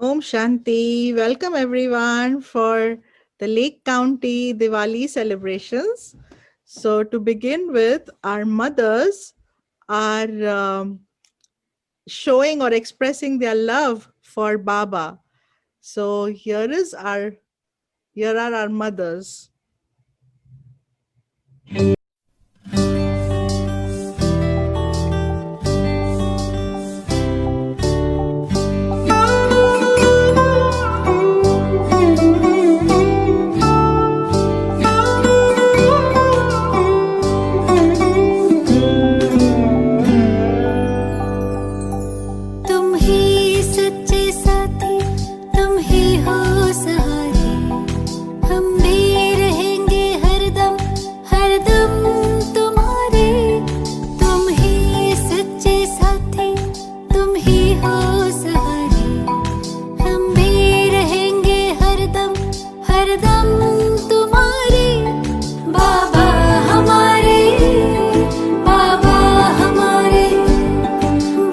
Om Shanti. Welcome everyone for the Lake County Diwali celebrations. So, to begin with, our mothers are showing or expressing their love for Baba. So, here are our mothers. तुम ही सच्चे साथी, तुम ही हो सहारे, हम भी रहेंगे हरदम हरदम तुम्हारे। तुम ही सच्चे साथी, तुम ही हो सहारे, हम भी रहेंगे हरदम हरदम तुम्हारे। बाबा हमारे, बाबा हमारे,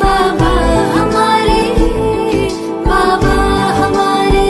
बाबा हमारे, बाबा हमारे।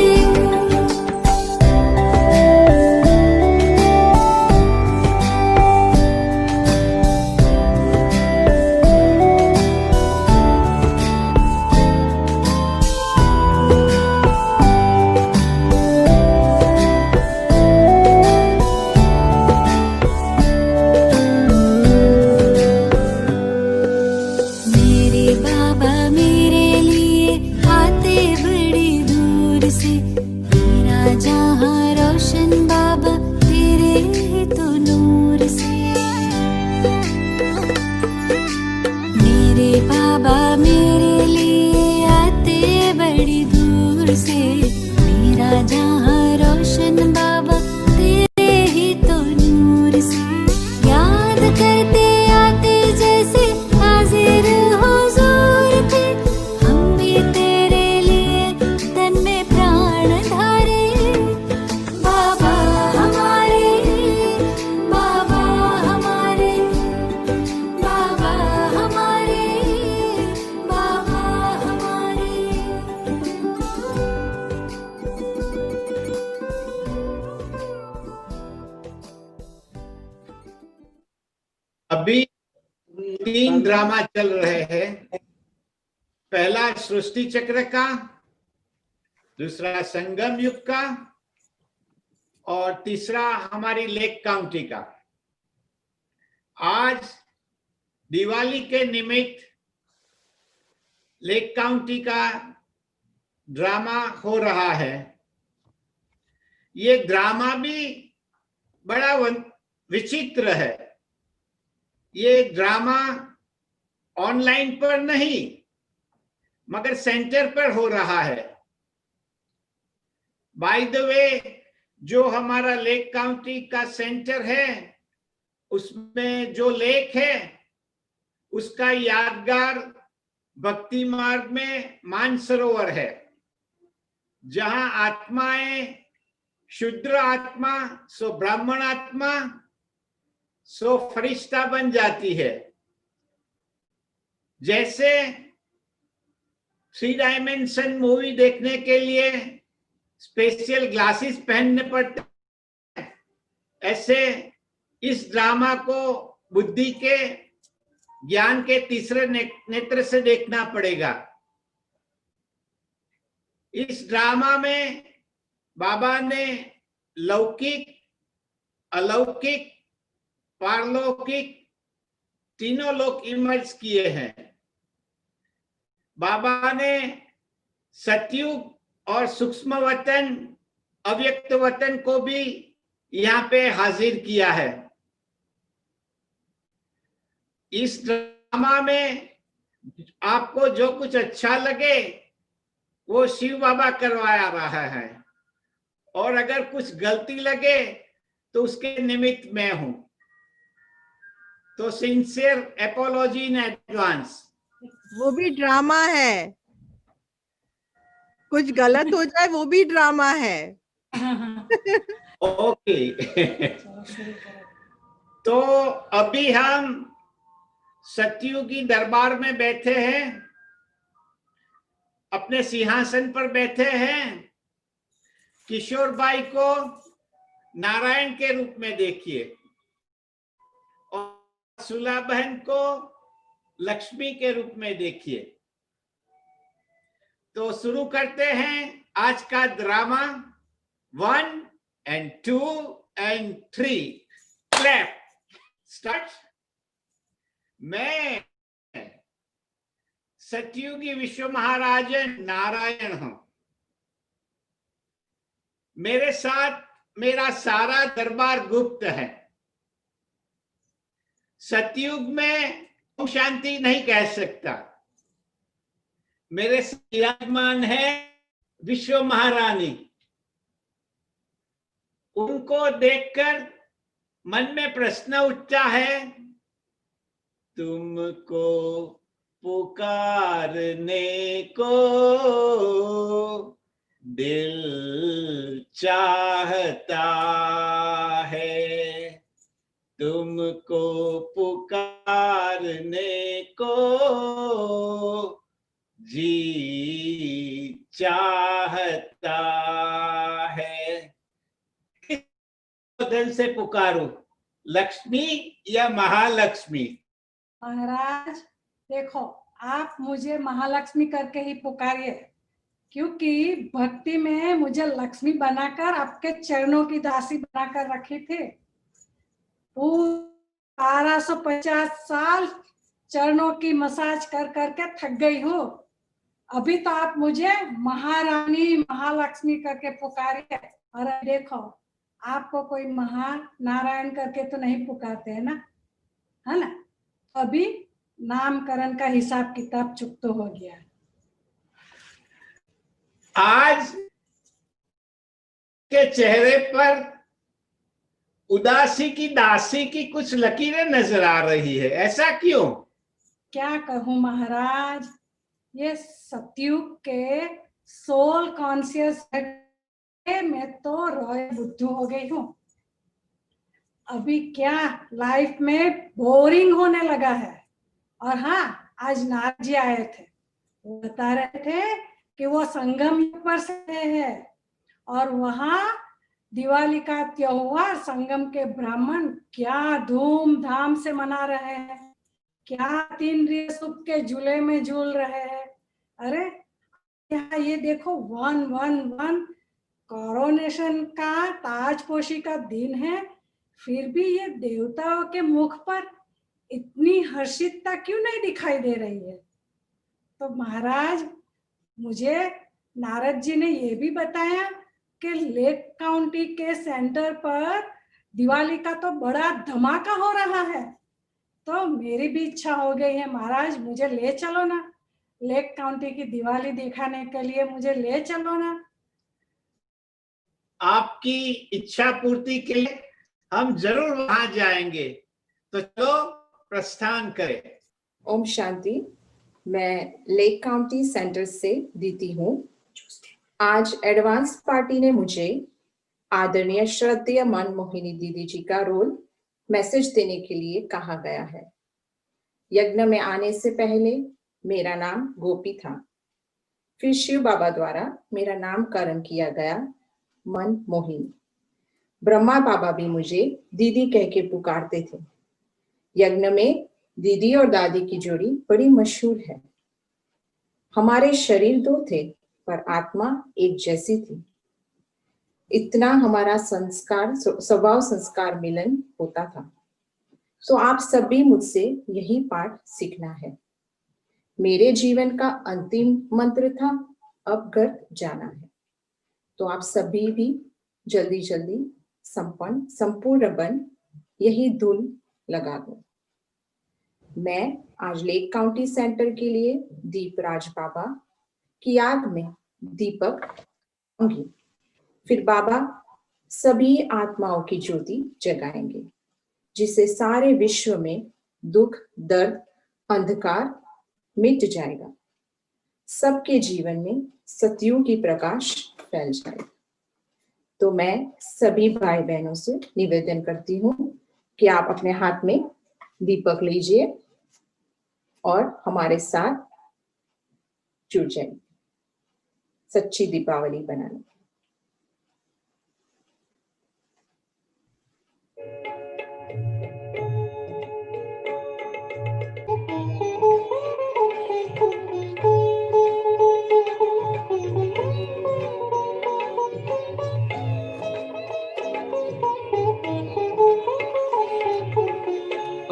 मेरे बाबा मेरे लिए आते बड़ी दूर से, मेरा जहां रोशन बाबा तेरे ही तो नूर से। मेरे बाबा मेरे लिए आते बड़ी दूर से, मेरा जहां रोशन बाबा तेरे ही तो नूर से। याद करते आते जैसे हाजिर हुजूर थे, हम भी तेरे लिए तन में प्राण धारे। बाबा हमारे, बाबा हमारे, बाबा हमारे, बाबा हमारे। अभी 3 ड्रामा चल रहे हैं। पहला सृष्टि चक्र का, दूसरा संगम युग का और तीसरा हमारी लेक काउंटी का। आज दिवाली के निमित्त लेक काउंटी का ड्रामा हो रहा है। ये ड्रामा भी बड़ा विचित्र है। ये ड्रामा ऑनलाइन पर नहीं मगर सेंटर पर हो रहा है। बाय द वे, जो हमारा लेक काउंटी का सेंटर है उसमें जो लेक है उसका यादगार भक्ति मार्ग में मानसरोवर है, जहां आत्माएं शुद्र आत्मा सो ब्राह्मण आत्मा सो फरिश्ता बन जाती है। जैसे 3 डायमेंशन मूवी देखने के लिए स्पेशल ग्लासेस पहनने पड़ते हैं, ऐसे इस ड्रामा को बुद्धि के ज्ञान के तीसरे नेत्र से देखना पड़ेगा। इस ड्रामा में बाबा ने लौकिक, अलौकिक, पारलौकिक तीनों लोक इमर्ज किए हैं। बाबा ने सतयुग और सूक्ष्म वतन, अव्यक्त वतन को भी यहाँ पे हाजिर किया है। इस ड्रामा में आपको जो कुछ अच्छा लगे वो शिव बाबा करवाया रहा है, और अगर कुछ गलती लगे तो उसके निमित्त मैं हूं। तो सिंसियर एपोलॉजी इन एडवांस। वो भी ड्रामा है, कुछ गलत हो जाए वो भी ड्रामा है। ओके। तो अभी हम सतयुगी दरबार में बैठे हैं अपने सिंहासन पर बैठे हैं, किशोर बाई को नारायण के रूप में देखिए और सुला बहन को लक्ष्मी के रूप में देखिए। तो शुरू करते हैं आज का drama. 1 and 2 and 3 clap start. मैं सतयुगी विश्व महाराज नारायण हूं। मेरे साथ मेरा सारा दरबार गुप्त है। सतयुग में ओम शांति नहीं कह सकता। मेरे विराजमान है विश्व महारानी। उनको देखकर मन में प्रश्न उठता है, तुमको पुकारने को दिल चाहता है, तुमको पुकारने को जी चाहता है। किस दिल से पुकारूं, लक्ष्मी या महालक्ष्मी? महाराज देखो, आप मुझे महालक्ष्मी करके ही पुकारिए, क्योंकि भक्ति में मुझे लक्ष्मी बनाकर आपके चरणों की दासी बनाकर रखी थी। 1250 साल चरणों की मसाज कर करके थक गई हूँ। अभी तो आप मुझे महारानी महालक्ष्मी करके पुकारिए। और देखो, आपको कोई महानारायण करके तो नहीं पुकारते है ना, है ना? अभी नामकरण का हिसाब किताब चुक तो हो गया। आज के चेहरे पर उदासी की दासी की कुछ लकीरें नजर आ रही है, ऐसा क्यों? क्या कहूं महाराज, ये सतयुग के सोल कॉन्शियस में तो रोए बुद्धू हो गई हूँ। अभी क्या लाइफ में बोरिंग होने लगा है। और हाँ, आज नारद जी आए थे, वो बता रहे थे कि वो संगम पर से है और वहां दिवाली का त्योहार संगम के ब्राह्मण क्या धूमधाम से मना रहे हैं, क्या 3 सुख के झूले में झूल रहे हैं। अरे यहाँ ये देखो, 111 कोरोनेशन का, ताजपोशी का दिन है, फिर भी ये देवताओं के मुख पर इतनी हर्षितता क्यों नहीं दिखाई दे रही है? तो महाराज, मुझे नारद जी ने ये भी बताया कि लेक काउंटी के सेंटर पर दिवाली का तो बड़ा धमाका हो रहा है। तो मेरी भी इच्छा हो गई है, महाराज मुझे ले चलो ना, लेक काउंटी की दिवाली दिखाने के लिए मुझे ले चलो ना। आपकी इच्छा पूर्ति के लिए हम जरूर वहां जाएंगे, तो चलो प्रस्थान करें। ओम शांति। मैं लेक काउंटी सेंटर से दीदी हूँ। आज एडवांस पार्टी ने मुझे आदरणीय श्रद्धेय मनमोहिनी दीदी जी का रोल मैसेज देने के लिए कहा गया है। यज्ञ में आने से पहले मेरा नाम गोपी था, फिर शिव बाबा द्वारा मेरा नामकरण किया गया मनमोहिनी। ब्रह्मा बाबा भी मुझे दीदी कह के पुकारते थे। यज्ञ में दीदी और दादी की जोड़ी बड़ी मशहूर है। हमारे शरीर 2 थे पर आत्मा एक जैसी थी। इतना हमारा संस्कार, स्वभाव संस्कार मिलन होता था। तो आप सभी मुझसे यही पाठ सीखना है। मेरे जीवन का अंतिम मंत्र था, अब घर जाना है। तो आप सभी भी जल्दी जल्दी संपूर्ण बन यही धुन लगा दो। मैं आज लेक काउंटी सेंटर के लिए दीपराज बाबा की याद में दीपक होंगी। फिर बाबा सभी आत्माओं की ज्योति जगाएंगे, जिससे सारे विश्व में दुख, दर्द, अंधकार मिट जाएगा। सबके जीवन में सतयुग की प्रकाश फैल जाएगा। तो मैं सभी भाई बहनों से निवेदन करती हूँ कि आप अपने हाथ में दीपक लीजिए और हमारे साथ जुड़ जाइए। सच्ची दीपावली बनाने।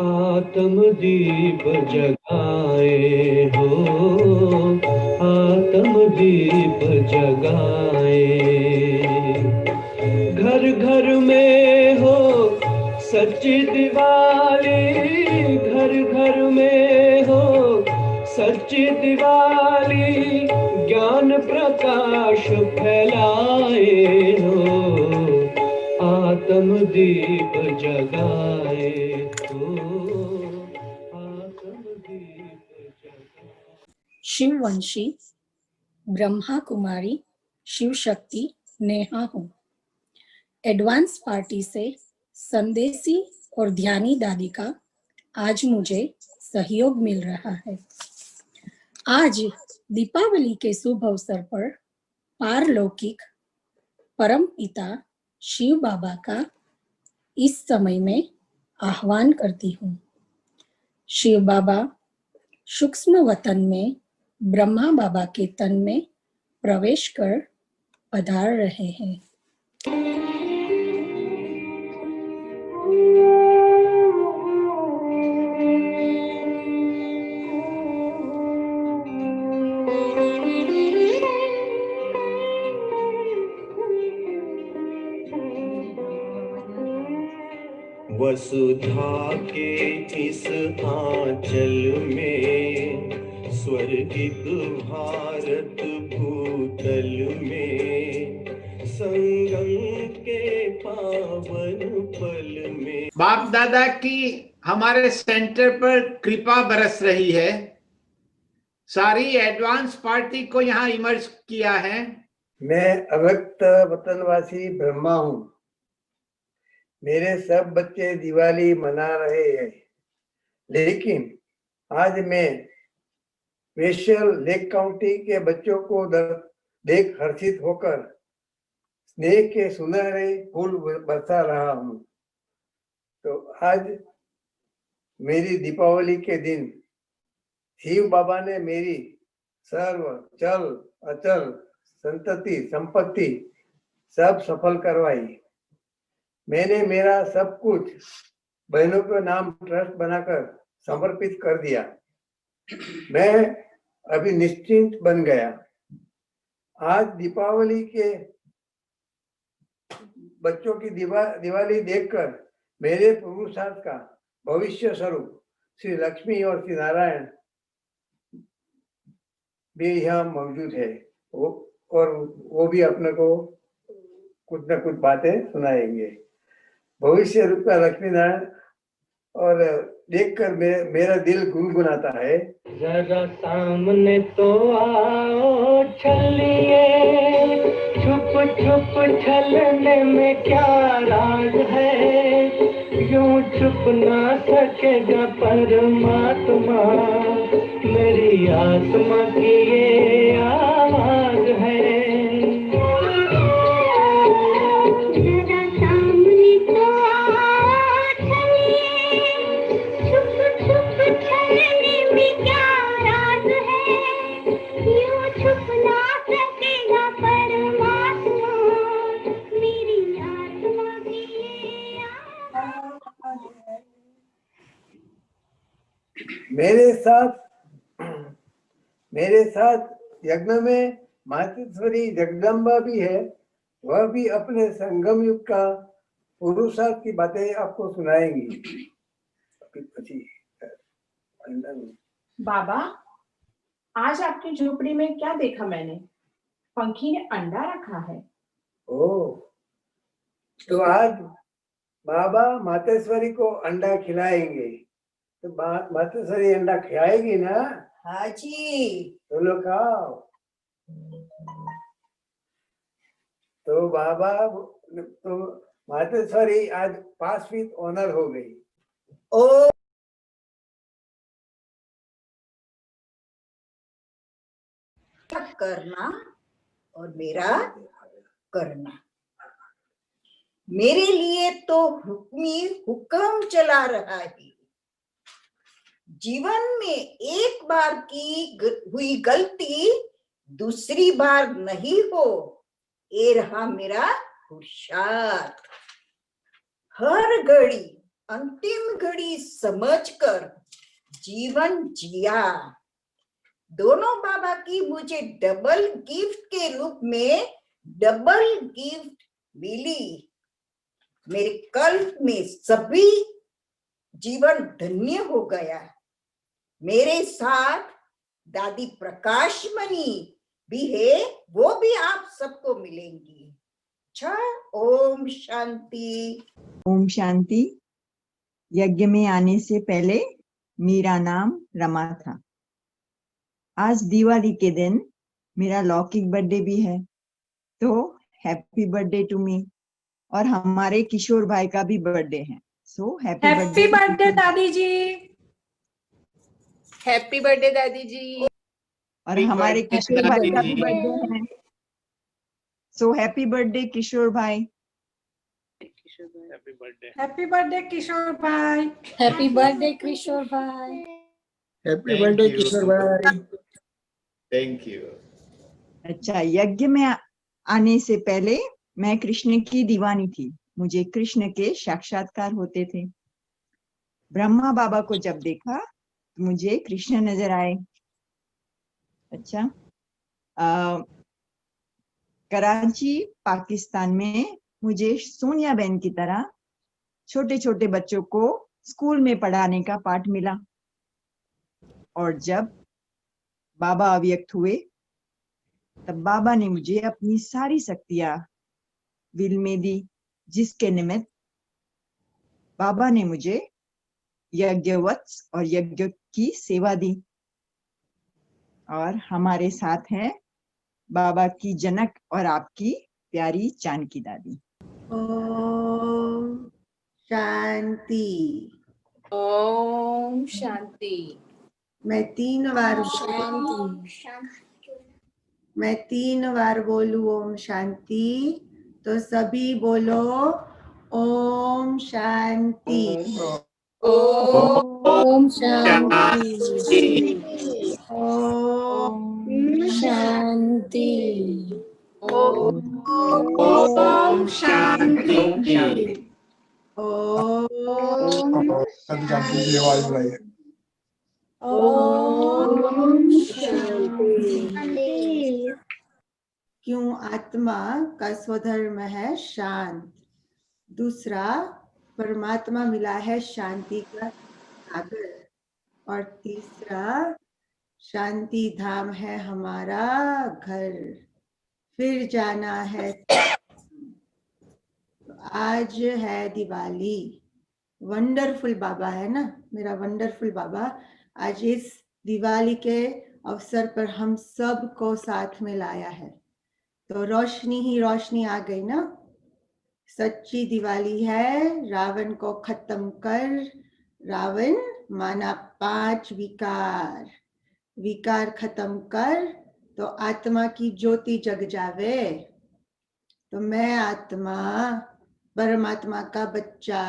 आत्म दीप जगाए हो, आत्म दीप जगाए, घर घर में हो सच्ची दिवाली, घर घर में हो सच्ची दिवाली, ज्ञान प्रकाश फैलाए हो, आत्म दीप जगाए हो, आत्म दीप जगाए। शिववंशी ब्रह्मा कुमारी शिव शक्ति नेहा हूँ। एडवांस पार्टी से संदेशी और ध्यानी दादी का आज मुझे सहयोग मिल रहा है। आज दीपावली के शुभ अवसर पर पारलौकिक परम पिता शिव बाबा का इस समय में आह्वान करती हूँ। शिव बाबा सूक्ष्म वतन में ब्रह्मा बाबा के तन में प्रवेश कर पधार रहे हैं। वसुधा के इस आंचल में, स्वर्गिक भारत भूतल में, संगम के पावन पल में। बाप दादा की हमारे सेंटर पर कृपा बरस रही है। सारी एडवांस पार्टी को यहाँ इमर्ज किया है। मैं अव्यक्त वतनवासी ब्रह्मा हूँ। मेरे सब बच्चे दिवाली मना रहे हैं, लेकिन आज मैं स्पेशल लेक काउंटी के बच्चों को देख हर्षित होकर स्नेह के सुनहरे फूल बरसा रहा हूँ। तो आज मेरी दीपावली के दिन शिव बाबा ने मेरी सर्व चल अचल संतति संपत्ति सब सफल करवाई। मैंने मेरा सब कुछ बहनों के नाम ट्रस्ट बनाकर समर्पित कर दिया। मैं अभी निश्चिंत बन गया। आज दीपावली के बच्चों की दिवाली देखकर मेरे पुरुषार्थ का भविष्य स्वरूप श्री लक्ष्मी और श्री नारायण भी यहाँ मौजूद है, वो भी अपने को कुछ न कुछ बातें सुनाएंगे। भविष्य रूप का लक्ष्मी नारायण और देखकर मेरा दिल गुनगुनाता है। जरा सामने तो आओ चलिए, छुप छुप छलने में क्या राज है, यूं छुप ना सकेगा परमात्मा, मेरी आत्मा की ये आवाज है। मेरे साथ यज्ञ में मातेश्वरी जगदम्बा भी है। वह भी अपने संगम युग का पुरुषार्थ की बातें आपको सुनाएंगी। बाबा, आज आपकी झोपड़ी में क्या देखा मैंने? पंखी ने अंडा रखा है। ओह, तो आज बाबा मातेश्वरी को अंडा खिलाएंगे। तो मातेश्वरी अंडा खिलाएगी ना? हाँ जी। तो लोग खाओ। तो बाबा तो मातेश्वरी आज 5 फीट ऑनर हो गई। ओ करना और मेरा करना। मेरे लिए तो हुक्मी हुक्म चला रहा है। जीवन में एक बार की हुई गलती दूसरी बार नहीं हो, ये रहा मेरा पुरुषार्थ। हर घड़ी अंतिम घड़ी समझकर जीवन जिया। दोनों बाबा की मुझे डबल गिफ्ट के रूप में डबल गिफ्ट मिली। मेरे कल्प में सभी जीवन धन्य हो गया। मेरे साथ दादी प्रकाशमणि भी है, वो भी आप सबको मिलेंगी। अच्छा, ओम शांति। ओम शांति। यज्ञ में आने से पहले मेरा नाम रमा था। आज दिवाली के दिन मेरा लौकिक बर्थडे भी है, तो हैप्पी बर्थडे टू मी। और हमारे किशोर भाई का भी बर्थडे है, सो हैप्पी बर्थडे दादी जी। हैप्पी बर्थडे दादी जी। और हमारे किशोर भाई का भी बर्थडे है, सो हैप्पी बर्थडे किशोर भाई। हैप्पी बर्थडे किशोर भाई। हैप्पी बर्थडे किशोर भाई। हैप्पी बर्थडे किशोर भाई। Thank you. अच्छा, यज्ञ में आने से पहले मैं कृष्ण की दीवानी थी। मुझे कृष्ण के साक्षात्कार होते थे। ब्रह्मा बाबा को जब देखा तो मुझे कृष्ण नजर आए। अच्छा, कराची पाकिस्तान में मुझे सोनिया बहन की तरह छोटे छोटे बच्चों को स्कूल में पढ़ाने का पाठ मिला। और जब बाबा अव्यक्त हुए तब बाबा ने मुझे अपनी सारी शक्तियां विल में दी, जिसके निमित्त बाबा ने मुझे यज्ञवत्स और यज्ञ की सेवा दी। और हमारे साथ है बाबा की जनक और आपकी प्यारी जानकी दादी। ओम शांति। ओम शांति। मैं 3 बार बोलूं ओम शांति, तो सभी बोलो ओम शांति। ओम शांति। ओम शांति। ओम शांति। ओम क्यों आत्मा का स्वधर्म है शांत। दूसरा, परमात्मा मिला है शांति का सागर। और तीसरा, शांति धाम है हमारा घर, फिर जाना है। तो आज है दिवाली। वंडरफुल बाबा है ना, मेरा वंडरफुल बाबा आज इस दिवाली के अवसर पर हम सब को साथ में लाया है। तो रोशनी ही रोशनी आ गई ना। सच्ची दिवाली है। रावण को खत्म कर। रावण माना 5 विकार। विकार खत्म कर तो आत्मा की ज्योति जग जावे। तो मैं आत्मा परमात्मा का बच्चा।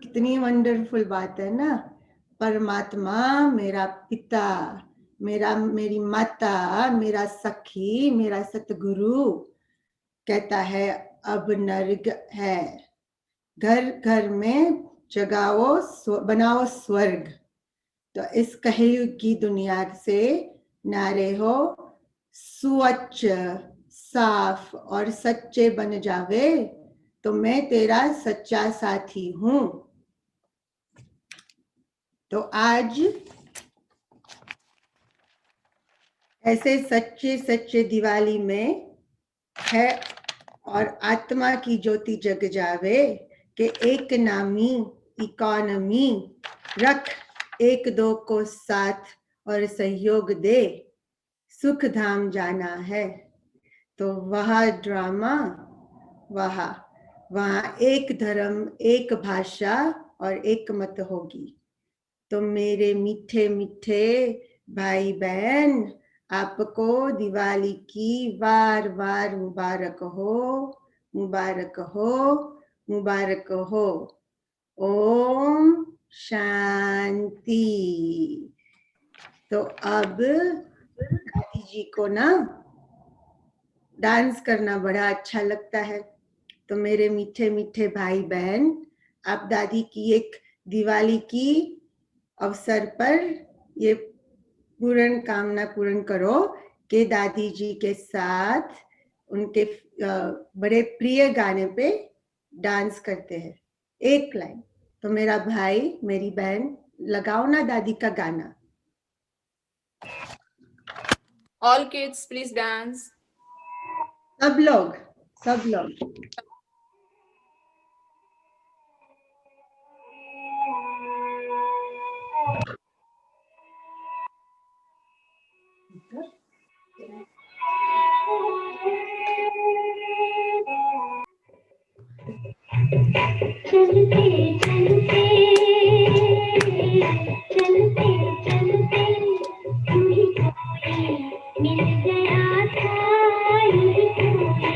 कितनी वंडरफुल बात है ना। परमात्मा मेरा पिता, मेरी माता, मेरा सखी, मेरा सतगुरु कहता है अब नर्क है। घर घर में जगाओ, बनाओ स्वर्ग। तो इस कलयुग की दुनिया से नारे हो स्वच्छ, साफ और सच्चे बन जावे तो मैं तेरा सच्चा साथी हूं। तो आज ऐसे सच्चे सच्चे दिवाली में है और आत्मा की ज्योति जग जावे कि एक नामी इकोनॉमी रख, एक दो को साथ और सहयोग दे, सुख धाम जाना है। तो वह ड्रामा, वहाँ एक धर्म, एक भाषा और एक मत होगी। तो मेरे मीठे मीठे भाई बहन, आपको दिवाली की वार वार मुबारक हो, मुबारक हो, मुबारक हो। ओम शांति। तो अब दादी जी को ना डांस करना बड़ा अच्छा लगता है। तो मेरे मीठे मीठे भाई बहन, आप दादी की एक दिवाली की अवसर पर ये पूर्ण कामना पूर्ण करो कि दादी जी के साथ उनके बड़े प्रिय गाने पे डांस करते हैं। एक लाइन तो मेरा भाई मेरी बहन लगाओ ना दादी का गाना। All kids, please dance. सब लोग, सब लोग। चलते चलते चलते चलते यूं ही कोई मिल गया था, यूं ही कोई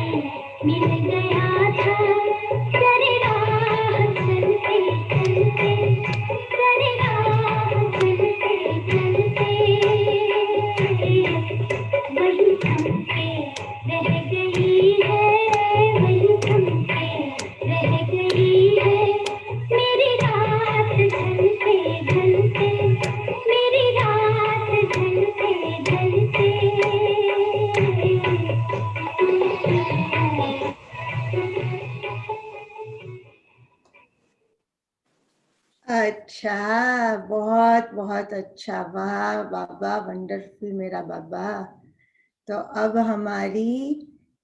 मिल गया था। करे राह चलते चलते, करे राह चलते चलते, वही थम के रह गई है, वही थम के रह गई है। मेरी रात ढलते ढलते, मेरी रात ढलते ढलते। अच्छा, बहुत बहुत अच्छा। वाह बाबा, वंडरफुल मेरा बाबा। तो अब हमारी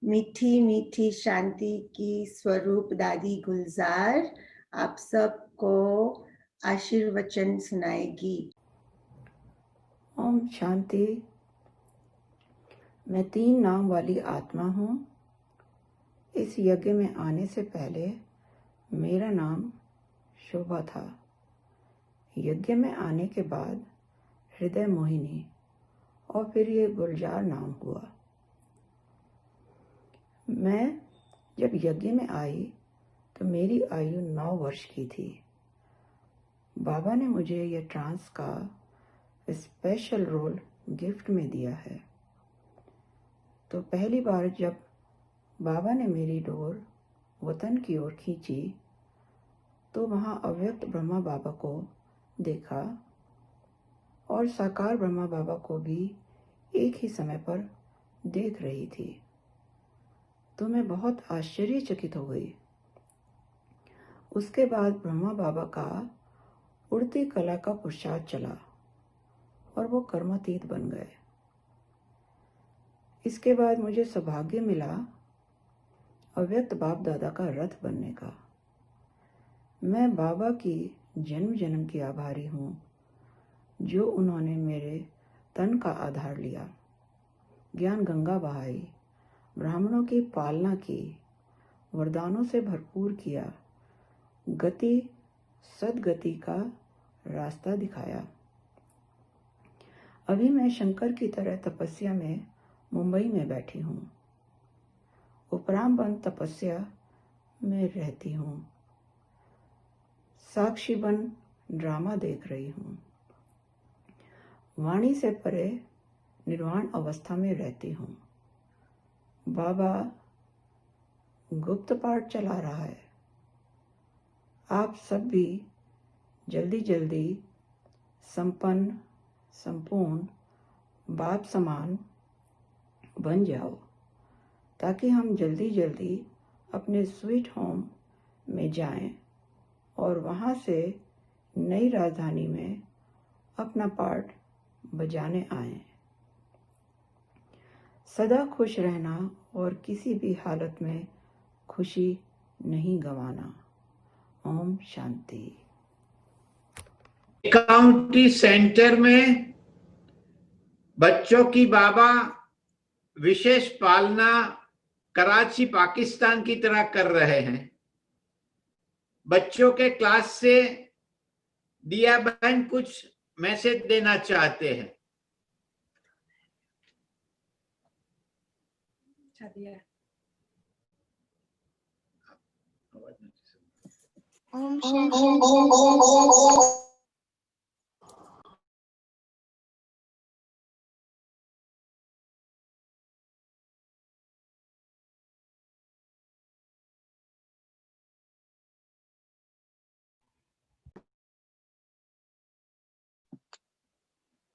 मीठी मीठी शांति की स्वरूप दादी गुलजार आप सबको आशीर्वचन सुनाएगी। ओम शांति। मैं 3 नाम वाली आत्मा हूँ। इस यज्ञ में आने से पहले मेरा नाम शोभा था। यज्ञ में आने के बाद हृदय मोहिनी और फिर ये गुलजार नाम हुआ। मैं जब यज्ञ में आई तो मेरी आयु 9 वर्ष की थी। बाबा ने मुझे ये ट्रांस का स्पेशल रोल गिफ्ट में दिया है। तो पहली बार जब बाबा ने मेरी डोर वतन की ओर खींची तो वहाँ अव्यक्त ब्रह्मा बाबा को देखा और साकार ब्रह्मा बाबा को भी एक ही समय पर देख रही थी। तो मैं बहुत आश्चर्यचकित हो गई। उसके बाद ब्रह्मा बाबा का उड़ती कला का पुरुषार्थ चला और वो कर्मातीत बन गए। इसके बाद मुझे सौभाग्य मिला अव्यक्त बाप दादा का रथ बनने का। मैं बाबा की जन्म जन्म की आभारी हूँ जो उन्होंने मेरे तन का आधार लिया, ज्ञान गंगा बहाई, ब्राह्मणों की पालना की, वरदानों से भरपूर किया, गति सदगति का रास्ता दिखाया। अभी मैं शंकर की तरह तपस्या में मुंबई में बैठी हूँ। उपराम बन तपस्या में रहती हूँ। साक्षी बन ड्रामा देख रही हूँ। वाणी से परे निर्वाण अवस्था में रहती हूँ। बाबा गुप्त पाठ चला रहा है। आप सब भी जल्दी जल्दी संपन्न संपूर्ण बाप समान बन जाओ ताकि हम जल्दी जल्दी अपने स्वीट होम में जाएं और वहाँ से नई राजधानी में अपना पार्ट बजाने आएं। सदा खुश रहना और किसी भी हालत में खुशी नहीं गंवाना। ओम शांति। काउंटी सेंटर में बच्चों की बाबा विशेष पालना कराची पाकिस्तान की तरह कर रहे हैं। बच्चों के क्लास से दिया बहन कुछ मैसेज देना चाहते हैं। अच्छा दिया। Om Shanti.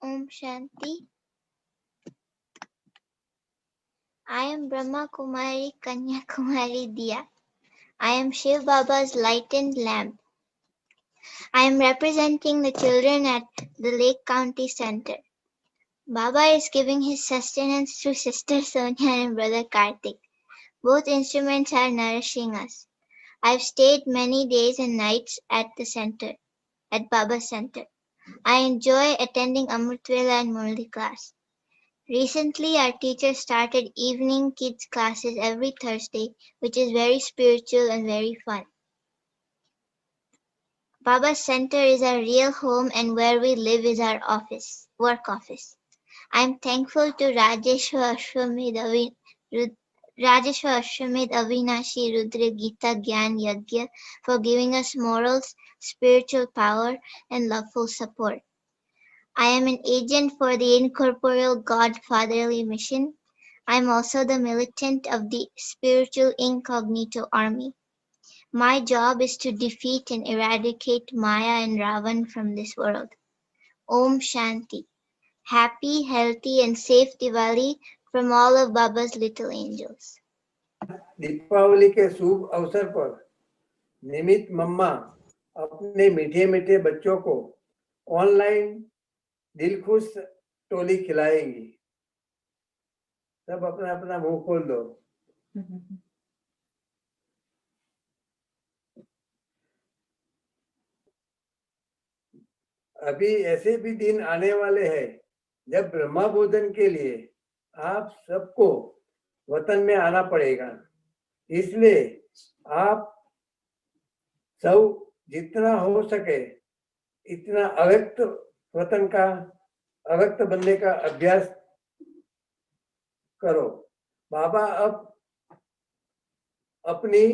Om Shanti. I am Brahma Kumari Kanya Kumari Diya. I am Shiv Baba's lightened lamp. I am representing the children at the Lake County Center. Baba is giving his sustenance through Sister Sonia and Brother Karthik. Both instruments are nourishing us. I've stayed many days and nights at the center, at Baba's center. I enjoy attending Amritvela and Murli class. Recently, our teacher started evening kids classes every Thursday, which is very spiritual and very fun. Baba's center is our real home and where we live is our office, work office. I am thankful to Rajeshwar Ashwamedh Avinashi Rudra Gita Gyan Yagya for giving us morals, spiritual power, and loveful support. I am an agent for the Incorporeal God Fatherly Mission. I am also the militant of the Spiritual Incognito Army. My job is to defeat and eradicate Maya and Ravan from this world. Om Shanti. Happy, healthy, and safe Diwali from all of Baba's little angels. Deepawali के शुभ अवसर पर निमित मम्मा अपने मीठे मीठे बच्चों को online दिल खुश टोली खिलाएंगी। सब अपना अपना मुंह खोल दो। अभी ऐसे भी दिन आने वाले हैं जब ब्रह्मा भोजन के लिए आप सबको वतन में आना पड़ेगा। इसलिए आप सब जितना हो सके इतना अव्यक्त वतन का अव्यक्त बनने का अभ्यास करो। बाबा अब अपनी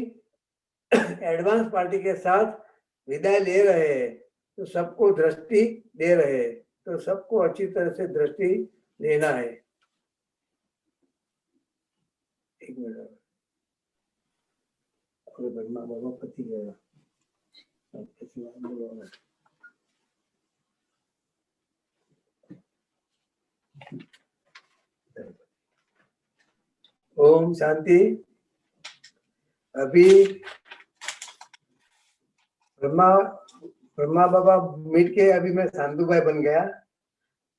एडवांस पार्टी के साथ विदाई ले रहे हैं, तो सबको दृष्टि दे रहे हैं, तो सबको अच्छी तरह से दृष्टि देना है। एक मिनट, बाबा पति गया। ओम शांति। अभी ब्रह्मा बाबा मिट के अभी मैं सांधु भाई बन गया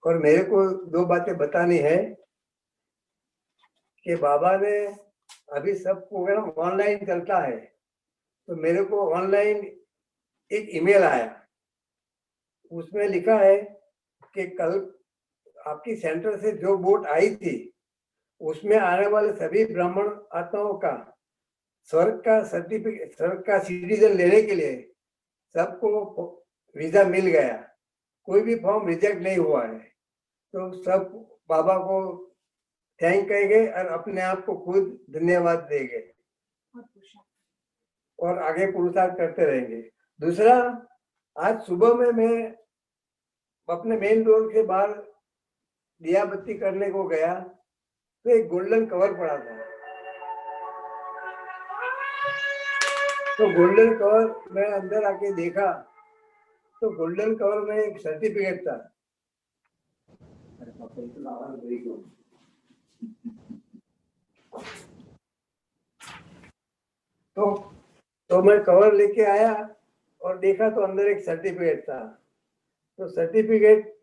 और मेरे को दो बातें बतानी है कि बाबा ने अभी सब प्रोग्राम ऑनलाइन चलता है, तो मेरे को ऑनलाइन एक ईमेल आया। उसमें लिखा है कि कल आपकी सेंटर से जो बोट आई थी उसमें आने वाले सभी ब्राह्मण आत्माओं का स्वर्ग का सर्टिफिकेट, स्वर्ग का सिटीजन लेने के लिए सबको वीजा मिल गया। कोई भी फॉर्म रिजेक्ट नहीं हुआ है, तो सब बाबा को थैंक कहेंगे और अपने आप को खुद धन्यवाद देंगे और आगे पुरुषार्थ करते रहेंगे। दूसरा, आज सुबह में मैं अपने मेन डोर के बाहर दिया बत्ती करने को गया तो एक गोल्डन कवर पड़ा था। तो गोल्डन कवर मैं अंदर आके देखा तो गोल्डन कवर में एक सर्टिफिकेट था। तो मैं कवर लेके आया और देखा तो अंदर एक सर्टिफिकेट था। तो सर्टिफिकेट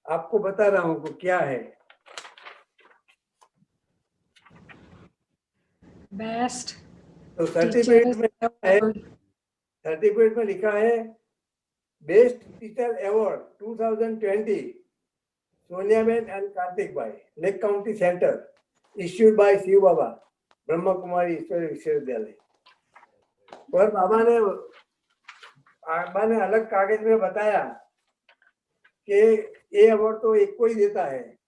आपको बता रहा हूँ क्या है। बेस्ट। तो सर्टिफिकेट में लिखा है best teacher award 2020 Sonia Ben and Kartik Bhai, Lake county Centre, issued by Shiv Baba, Brahma Kumari Ishwari Vishwavidyalaya. और बाबा ने अलग कागज में बताया कि ये अवार्ड तो एक को ही देता है,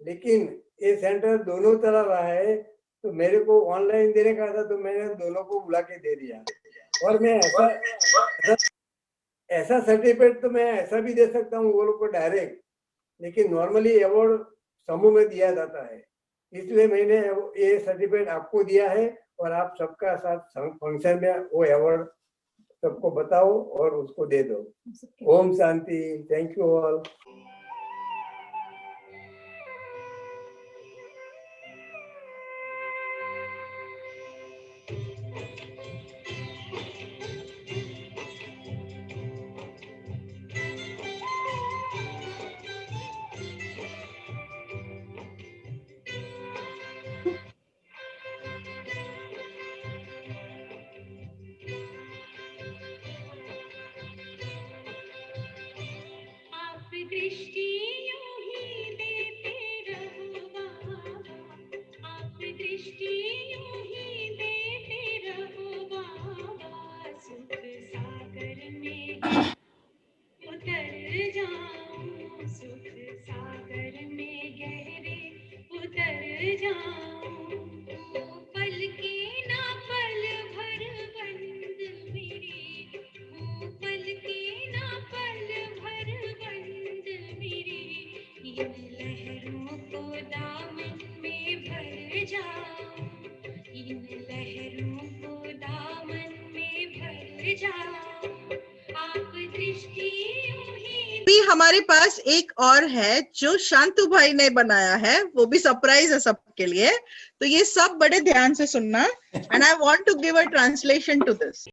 लेकिन ये सेंटर दोनों तरह रहा है, तो मेरे को ऑनलाइन देने का था, तो मैंने दोनों को बुला के दे दिया। और मैं ऐसा सर्टिफिकेट तो मैं ऐसा भी दे सकता हूँ वो लोग को डायरेक्ट, लेकिन नॉर्मली अवार्ड समूह में दिया जाता है, इसलिए मैंने ये सर्टिफिकेट आपको दिया है। और आप सबका साथ फंक्शन में वो अवार्ड सबको बताओ और उसको दे दो। Om Shanti. Thank you all. दृष्टि यूं ही देते रहो बाबा, आप दृष्टि यूं ही देते रहो बाबा, सुख सागर में उतर जाऊं, सुख सागर में गहरे उतर जाऊं, पल के ना पल भर बंद मेरी, पल के ना पल भर बंद मेरी, इन लहरों को दामन में भर जाऊं, इन लहरों को दामन में भर जाऊं, आप दृष्टि भी हमारे पास एक और है जो शांतु भाई ने बनाया है, वो भी सरप्राइज है सबके लिए, तो ये सब बड़े ध्यान से सुनना। And I want to give a translation to this,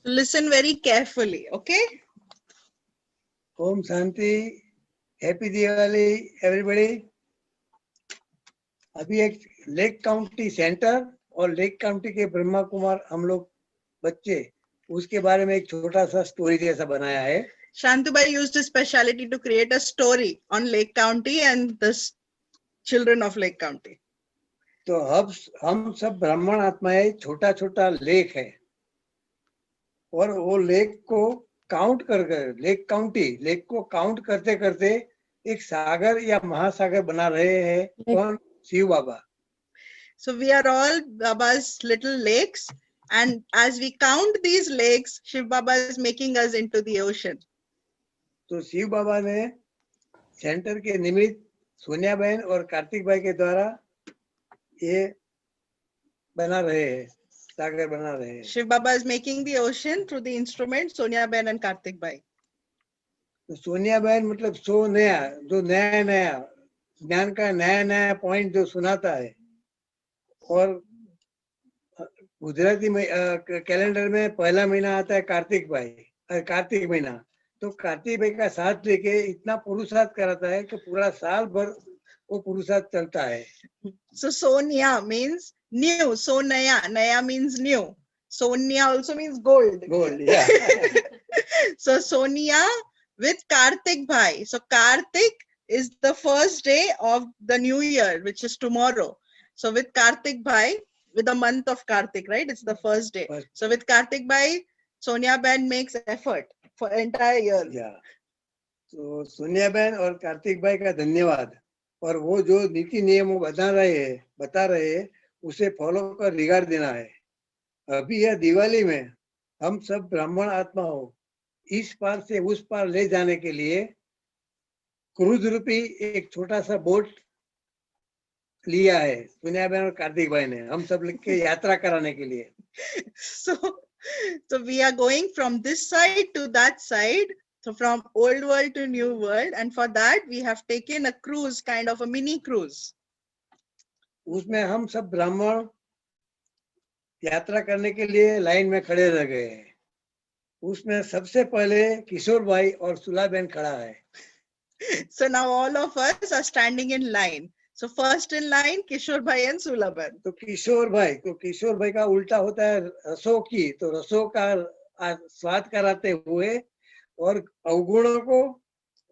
listen very carefully, okay. Om Shanti. Happy Diwali everybody. अभी एक लेक काउंटी सेंटर और लेक काउंटी के ब्रह्मा कुमार हम लोग बच्चे, उसके बारे में एक छोटा सा स्टोरी जैसा बनाया है। Shantu Bhai used his speciality to create a story on Lake County and the children of Lake County. तो हम सब ब्राह्मण आत्माएं छोटा छोटा लेक है, और वो लेक को काउंट कर लेक को काउंट करते करते एक सागर या महासागर बना रहे हैं। कौन? शिव बाबा। So we are all Baba's little lakes, and as we count these lakes, Shiv Baba is making us into the ocean. तो शिव बाबा ने सेंटर के निमित्त सोनिया बहन और कार्तिक भाई के द्वारा ये बना रहे हैं, सागर बना रहे हैं। Shiv Baba is making the ocean through the instrument Sonia Bhen and Kartik Bhai. तो सोनिया बहन मतलब सो नया, जो नया नया ज्ञान का नया नया पॉइंट जो सुनाता है, और गुजराती में कैलेंडर में पहला महीना आता है कार्तिक महीना, तो कार्तिक भाई का साथ लेके इतना पुरुषार्थ कराता है कि पूरा साल भर वो पुरुषार्थ चलता है। So Sonia means new, so naya means new. Sonia also means gold. Gold, yeah. So Sonia with Kartik Bhai. So Kartik is the first day of the new year, which is tomorrow. So with Kartik Bhai, with the month of Kartik, right? It's the first day. So with Kartik Bhai, Sonia Ben makes effort for entire year. Yeah. तो सोनिया बहन और कार्तिक भाई का धन्यवाद, और वो जो नीति नियम बता रहे हैं उसे फॉलो कर रिगार्ड देना है। अभी यह दिवाली में हम सब ब्राह्मण आत्माओं इस पार से उस पार ले जाने के लिए क्रूज रूपी एक छोटा सा बोट लिया है सोनिया बहन और कार्तिक भाई ने, हम सब लोग के यात्रा कराने के लिए। So we are going from this side to that side, so from old world to new world, and for that we have taken a cruise, kind of a mini cruise. उसमें हम सब ब्राह्मण यात्रा करने के लिए लाइन में खड़े रह गए हैं। उसमें सबसे पहले किशोर भाई और सुला बहन खड़ा है। So now all of us are standing in line. So first in line किशोर भाई and सुला बहन। तो किशोर भाई का उल्टा होता है रसों की, तो रसों का स्वाद कराते हुए और अवगुणों को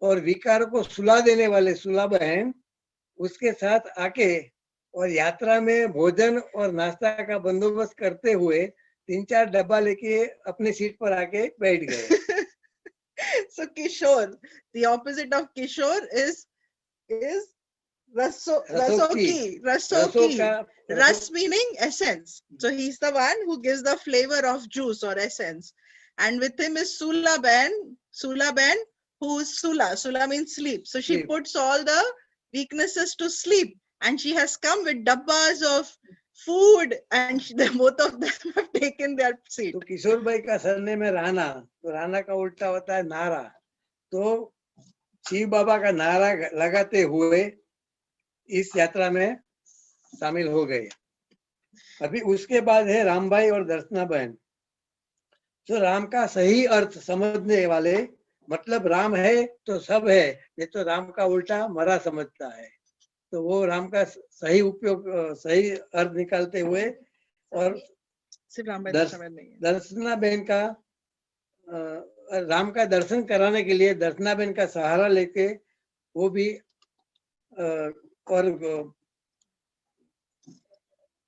और विकारों को सुला देने वाले सुला बहन उसके साथ आके और यात्रा में भोजन और नाश्ता का बंदोबस्त करते हुए 3-4 डब्बा लेके अपने सीट पर आके बैठ गए। So Kishore, the opposite of Kishore is Rasoki. Ras meaning essence. So he's the one who gives the flavor of juice or essence. And with him is Sula Ben, who's Sula. Sula means sleep. So she Sleep. puts all the weaknesses to sleep. And she has come with dabbas of food, and both of them have taken their seat. तो किशोर भाई का surname है राणा, तो राणा का उल्टा होता है नारा। तो शिव बाबा का नारा लगाते हुए इस यात्रा में शामिल हो गए। अभी उसके बाद है राम भाई और दर्शना बहन। तो राम का सही अर्थ समझने वाले, मतलब राम है तो सब है, ये तो राम का उल्टा मरा समझता है। तो वो राम का सही उपयोग, सही अर्थ निकालते हुए और सिर्फ राम भाई दर्शना बहन का राम का दर्शन कराने के लिए दर्शना बहन का सहारा लेके वो भी और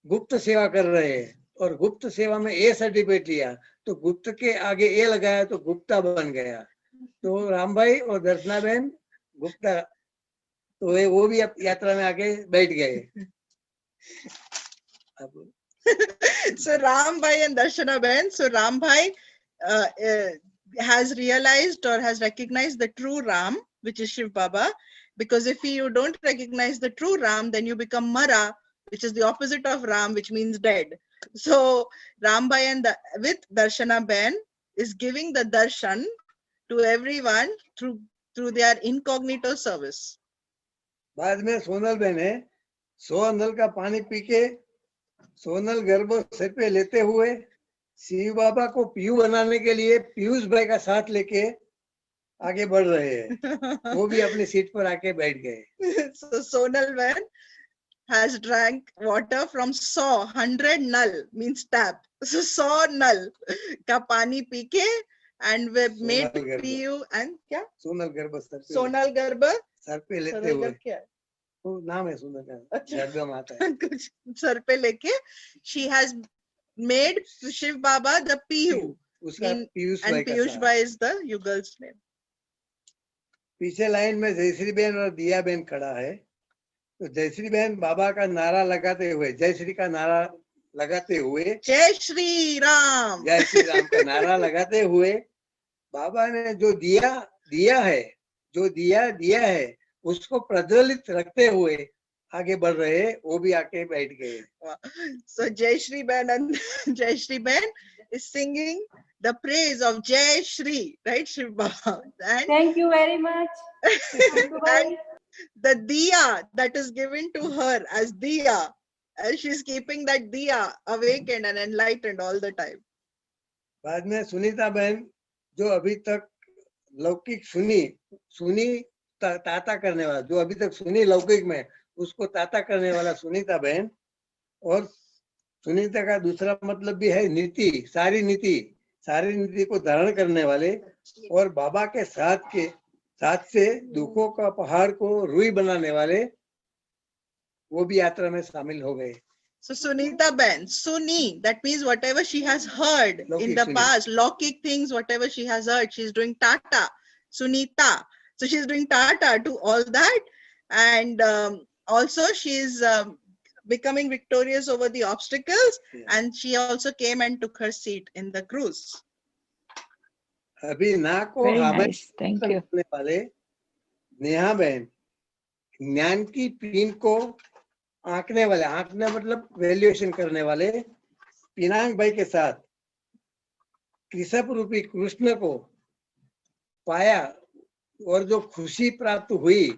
गुप्त सेवा कर रहे हैं। और गुप्त सेवा में ए सर्टिफिकेट लिया, तो गुप्त के आगे ए लगाया तो गुप्ता बन गया। तो राम भाई और दर्शना बहन गुप्ता, तो वो भी यात्रा में आगे बैठ गए। So Ram Bhai and Darshana Ben. So Ram Bhai has realized or has recognized the true Ram, which is Shiv Baba. Because if you don't recognize the true Ram, then you become Mara, which is the opposite of Ram, which means dead. So Ram Bhai and with Darshana Ben is giving the darshan to everyone through their incognito service. बाद में सोनल बहन है, 100 नल का पानी P के सोनल गर्भ सिर पे लेते हुए शिव बाबा को पीयू बनाने के लिए पीयूष भाई का साथ लेके आगे बढ़ रहे हैं। वो भी अपनी सीट पर आके बैठ गए। So Sonal Ben has drank water from 100 nal, means tap. So 100 nal का पानी पी के and we made पीयू and क्या? सोनल गर्भ सर पे, सोनल गर्भ सर पे लेते हुए, वो नाम है सोनल गर्भ आता है, कुछ सर पे लेके she has made Shiv Baba the Piyu, उसका पीयूष भाई and Piyush Bhai is the Yugal's name. पीछे लाइन में जयश्री बहन और दिया बहन खड़ा है। तो जयश्री बहन बाबा का नारा लगाते हुए, जय श्री का नारा लगाते हुए, जय श्री राम का नारा लगाते हुए बाबा ने जो दिया है उसको प्रज्वलित रखते हुए आगे बढ़ रहे हैं। वो भी आके बैठ गए। So Jai Shri Ben and Jai Shri Ben is singing the praise of Jai Shri, right, Shiv Baba? And Thank you very much. and the diya that is given to her as diya, and she's keeping that diya awakened and enlightened all the time. बाद में सुनीता बहन जो अभी तक लौकिक सुनी ताता करने वाला, जो अभी तक सुनी लौकिक में उसको ताता करने वाला सुनीता बहन, और सुनीता का दूसरा मतलब भी है नीति, सारी नीति को धारण करने वाले और बाबा के साथ से दुखों का पहाड़ को रुई बनाने वाले, वो भी यात्रा में शामिल हो गए। So Sunita Ben, Suni, that means whatever she has heard in the past, Lokik things, whatever she has heard, she's doing Tata, Sunita. So she's doing Tata to all that. And also she's becoming victorious over the obstacles. Yeah. And she also came and took her seat in the cruise. अभी ना को करने वाले नेहा बहन ज्ञान की पीन को आंकने मतलब वैल्यूएशन करने वाले पिनांग भाई के साथ कृषभ रूपी कृष्ण को पाया और जो खुशी प्राप्त हुई,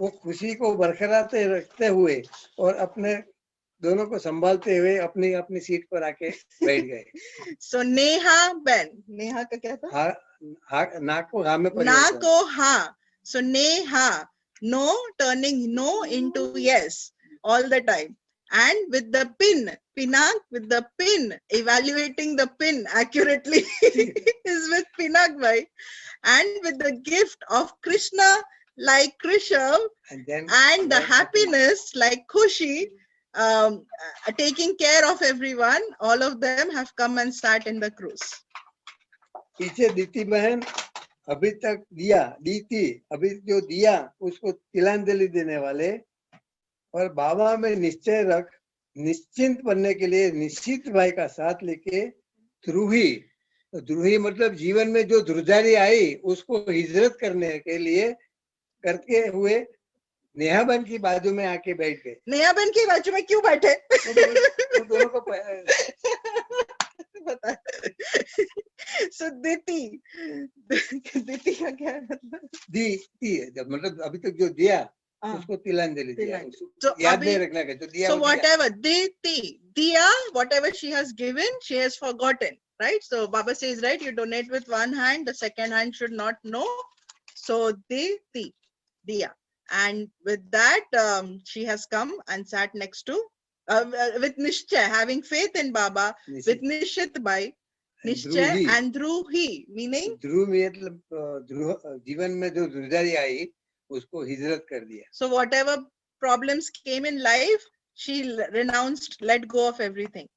वो खुशी को बरकरार रखते हुए और अपने दोनों को संभालते हुए अपनी सीट पर आके बैठ गए। So नेहा Ben, नेहा का क्या था? ना को हाँ में ना को हाँ. So Neha, no, turning no into yes all the time. And with the pin, Pinak with the pin, evaluating the pin accurately is with Pinak Bhai. And with the gift of Krishna like Krishav and the happiness like Khushi, taking care of everyone, all of them have come and sat in the cruise. पीछे दीति बहन अभी तक दी थी, अभी जो दिया उसको तिलांजलि देने वाले और बाबा में निश्चय रख निश्चिंत बनने के लिए निश्चित भाई का साथ लेके द्रोही, तो द्रोही मतलब जीवन में जो ध्रुजारी आई उसको हिजरत करने के लिए करते हुए नेहा बहन की बाजू में आके बैठ गए। नेहा बहन की बाजू में क्यों बैठे? वो दोनों को पता सो दीति का क्या है मतलब? दी है, जब मतलब अभी तक जो दिया उसको तिलांजलि दिया, So याद नहीं रखना कि जो दिया so वो दिया। whatever diti diya, whatever she has given, she has forgotten, right? So Baba says, right, you donate with one hand, the second hand should not know. So diti diya, and with that she has come and sat next to with Nishchay, having faith in Baba, with Nishit Bhai, Nishchay and Dhruhi, meaning ध्रुव मतलब ध्रुव जीवन में जो ध्रुजारी आई उसको हिजरत कर दिया। so whatever problems came in life, she renounced, let go of everything.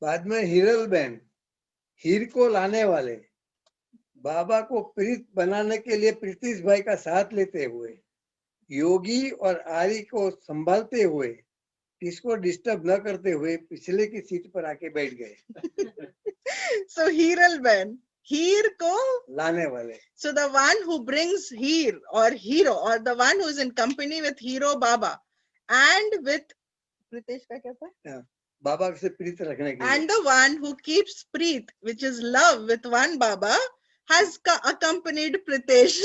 बाद में हिरल बहन, हीर को लाने वाले, बाबा को प्रीत बनाने के लिए प्रीतिश भाई का साथ लेते हुए, योगी और आरी को संभालते हुए, किसको डिस्टर्ब न करते हुए पिछले की सीट पर आके बैठ गए। So Hiral Ben, Heer ko लाने वाले, so the one who brings Heer or hero or the one who is in company with hero Baba and with Pritesh का क्या था? बाबा से प्रीत रखने के लिए, And the one who keeps Preet, which is love with one Baba, has accompanied Pritesh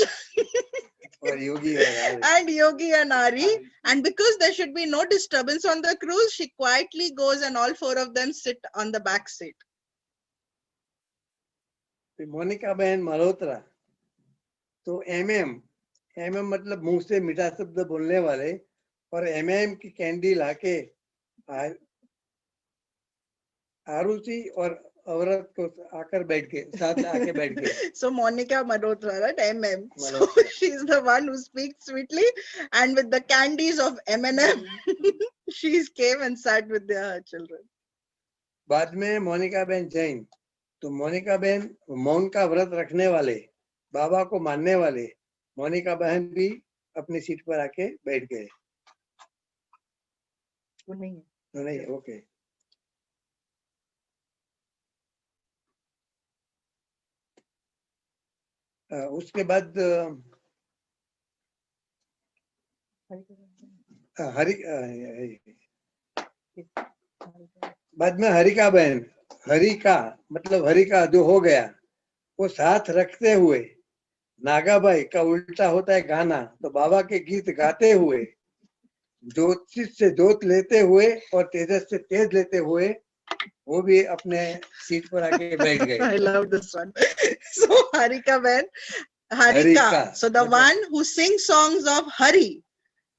और योगी और आरी। and Yogi and Ari, and because there should be no disturbance on the cruise, she quietly goes and all four of them sit on the back seat. Monika बहन मल्होत्रा, तो MM मतलब मुंह से मीठा शब्द बोलने वाले, और एमएम की कैंडी लाके आरुचि और औरत को आकर बैठ के साथ आके बैठ गए। So Monica Malhotra, right? MM. So she's the one who speaks sweetly, and with the candies of M&M, she came and sat with their children. बाद में मोनिका बहन जैन, तो मोनिका बहन मौन का व्रत रखने वाले, बाबा को मानने वाले, मोनिका बहन भी अपनी सीट पर आके बैठ गए। नहीं, ओके। उसके बाद बाद में हरिका बहन, हरिका मतलब हरिका जो हो गया, वो साथ रखते हुए, नागाबाई का उल्टा होता है गाना, तो बाबा के गीत गाते हुए, ज्योतिष से ज्योत लेते हुए और तेजस से तेज लेते हुए, वो भी अपने सीट पर आके बैठ गए। I love this one. So Harika Ben, Harika. So the one who sings songs of Hari,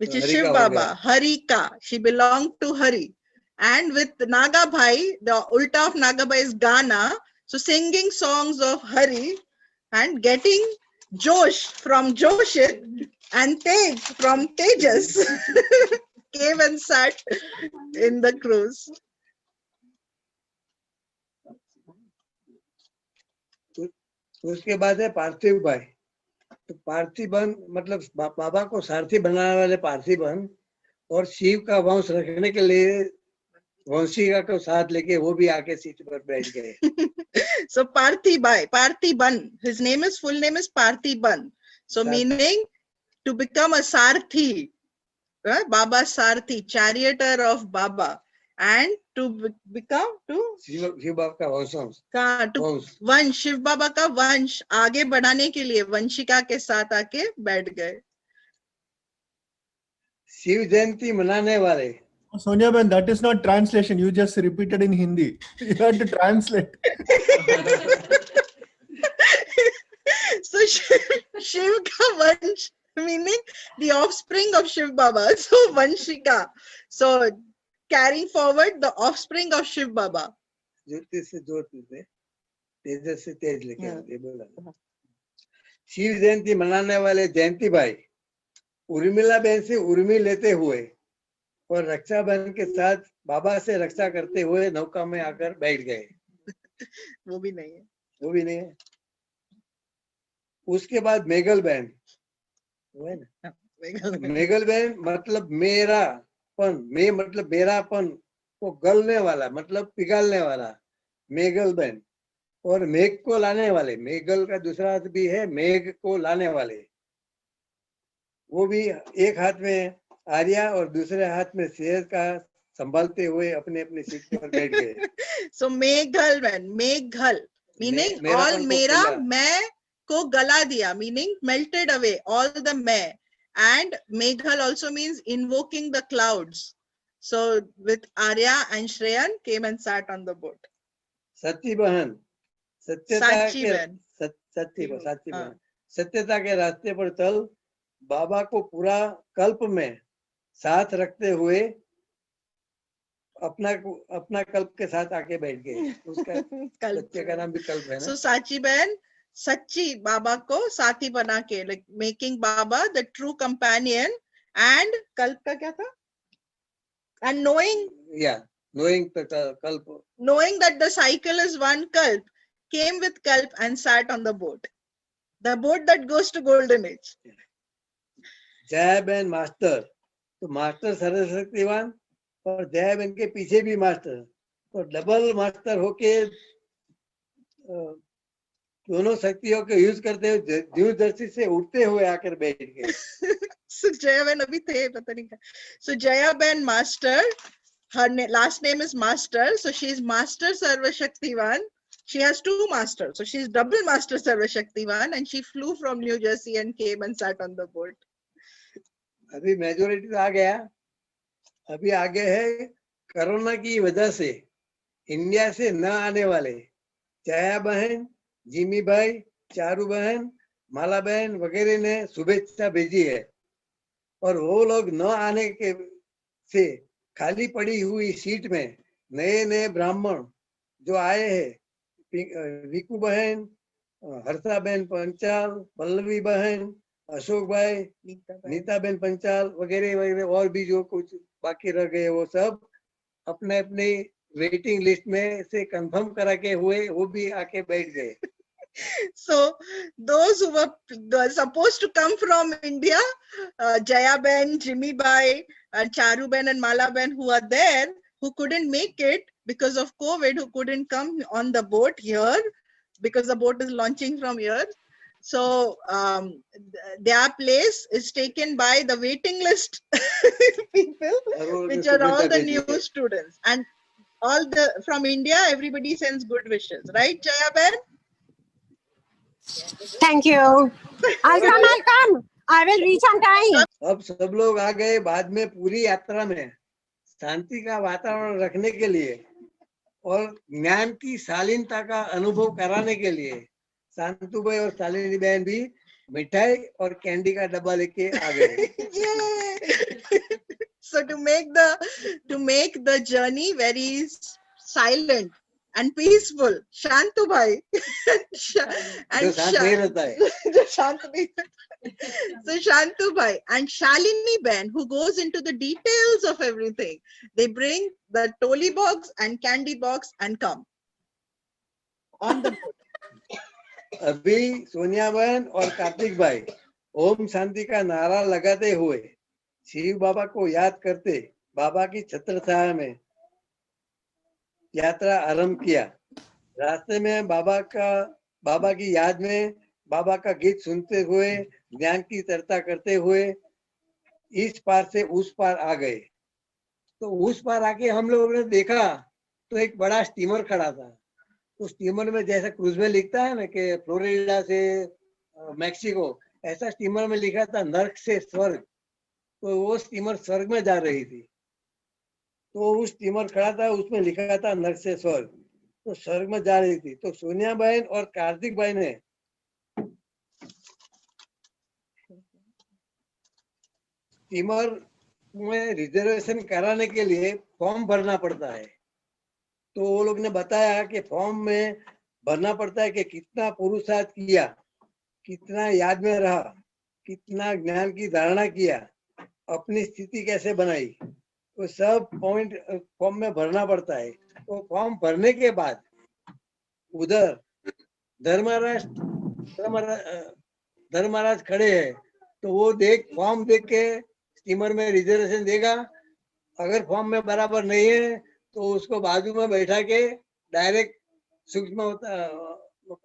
which is Shiv Baba, Harika. She belonged to Hari. And with Naga Bhai, the ulta of Naga Bhai is Gana. So singing songs of Hari and getting Josh from Joshit and Tej from Tejas came and sat in the cruise. उसके बाद है पार्थिव भाई, तो पार्थिबन मतलब बाबा को सारथी बनाने वाले पार्थिबन और शिव का वंश रखने के लिए वंशिका को साथ लेके वो भी आके सीट पर बैठ गए। So Parthiban, his full name is Parthiban. So meaning to become a sarthi, right? Baba Sarthi, charioteer of Baba, and to become to Shiv बाबा का वंश to वंश, शिव बाबा का वंश आगे बढ़ाने के लिए वंशिका के साथ आके बैठ गए। शिव जयंती मनाने वाले, Sonia Ben, that is not translation. You just repeated in Hindi. You have to translate. So Shiv ka vansh, meaning the offspring of Shiv Baba. So Vanshika. So carrying forward the offspring of Shiv Baba. ज्योति से ज्योत लेते, तेज से तेज लेके आते बोला। शिव जयंती मनाने वाले जयंती भाई उर्मिला बहन से उर्मी लेते हुए और रक्षाबंधन के साथ बाबा से रक्षा करते हुए नौका में आकर बैठ गए। वो भी नहीं है। वो भी नहीं है। उसके बाद मेघल बहन, वो है ना, मेघल बहन मतलब मेरापन, मे मतलब मेरापन को गलने वाला, मतलब पिघालने वाला, मेघल बहन। और मेघ को लाने वाले, मेघल का दूसरा अर्थ भी है मेघ को लाने वाले। वो भी एक हाथ में आर्या और दूसरे हाथ में शेर का संभालते हुए अपने अपने सीट पर बैठ गए। So Meghal when Meghal meaning मेरापन all को मेरा पिघला। मैं को गला दिया, meaning melted away all the मैं. And Meghal also means invoking the clouds. So with Arya and Shreyan came and sat on the boat. सच्ची बहन, सत्यता साची के बहन. साची बहन, हाँ. सत्यता के रास्ते पर चल, बाबा को पूरा कल्प में साथ रखते हुए अपना कल्प के साथ आके बैठ गए। उसका सत्य का नाम भी कल्प है ना। So साची बहन सच्ची बाबा को साथी बना के, like making Baba the true companion. And कल्प का क्या था? And knowing knowing that the cycle is one kalp, came with kalp and sat on the boat that goes to golden age. Jaya बहन मास्टर, तो मास्टर सर्वशक्तिवान और जया बहन के पीछे भी मास्टर, तो डबल मास्टर होके दोनों शक्तियों को यूज करते हुए दूरदर्शी से उठते हुए आकर बैठ गए। So Jaya Ben abhi the pata nahi kya. So Jaya Ben master, her last name is Master, so she is Master Sarva Shaktivan. She has two masters, so she is double Master Sarva Shaktivan, and she flew from New Jersey and came and sat on the boat. अभी majority तो आ गया, अभी आगे है corona की वजह से India से न आने वाले जया बहन, जिमी भाई, चारू बहन, माला बहन वगैरह ने शुभेच्छा भेजी है। और वो लोग न आने के से खाली पड़ी हुई सीट में नए नए ब्राह्मण जो आए हैं, रिकू बहन, हर्षा बहन पंचाल, पल्लवी बहन, अशोक भाई, नीता बहन पंचाल वगैरह वगैरह और भी जो कुछ बाकी रह गए, वो सब अपने अपने वेटिंग लिस्ट में से कंफर्म करा के हुए वो भी आके बैठ गए। So those who were supposed to come from India, Jaya Ben, Jimmy Bai, and Charu Ben and Mala Ben, who are there, who couldn't make it because of COVID, who couldn't come on the boat here because the boat is launching from here. So their place is taken by the waiting list people, which are all the new students, and all the from India. Everybody sends good wishes, right, Jaya Ben? Thank you. I'll come. I will reach on time. अब सब लोग आ गए बाद में पूरी यात्रा में शांति का वातावरण रखने के लिए और ज्ञान की शालीनता का अनुभव कराने के लिए शांतु भाई और शालिनी बहन भी मिठाई और कैंडी का डब्बा लेके आ गए। So to make the journey very silent and peaceful, Shantu bhai and so Shantu bhai and Shalini Ben, who goes into the details of everything, they bring the toli box and candy box and come on the boat. अभी सोनिया बहन और कार्तिक भाई ओम शांति का नारा लगाते हुए शिव बाबा को याद करते बाबा की छत्र छाया में यात्रा आरंभ किया। रास्ते में बाबा की याद में बाबा का गीत सुनते हुए ज्ञान की चर्चा करते हुए इस पार से उस पार आ गए। तो उस पार आके हम लोगों ने देखा तो एक बड़ा स्टीमर खड़ा था। तो स्टीमर में जैसा क्रूज में लिखता है ना कि फ्लोरिडा से मैक्सिको, ऐसा स्टीमर में लिखा था नर्क से स्वर्ग। तो वो स्टीमर स्वर्ग में जा रही थी। तो उस स्टीमर खड़ा था, उसमें लिखा था नर्क से स्वर्ग, तो स्वर्ग में जा रही थी। तो सोनिया बहन और कार्तिक भाई ने स्टीमर में रिजर्वेशन कराने के लिए फॉर्म भरना पड़ता है। तो वो लोग ने बताया कि फॉर्म में भरना पड़ता है कि कितना पुरुषार्थ किया, कितना याद में रहा, कितना ज्ञान की धारणा किया, अपनी स्थिति कैसे बनाई, तो सब पॉइंट फॉर्म में भरना पड़ता है। तो फॉर्म भरने के बाद उधर धर्म महाराज खड़े हैं तो वो फॉर्म देख के स्टीमर में रिजर्वेशन देगा। अगर फॉर्म में बराबर नहीं है तो उसको बाजू में बैठा के डायरेक्ट सूक्ष्म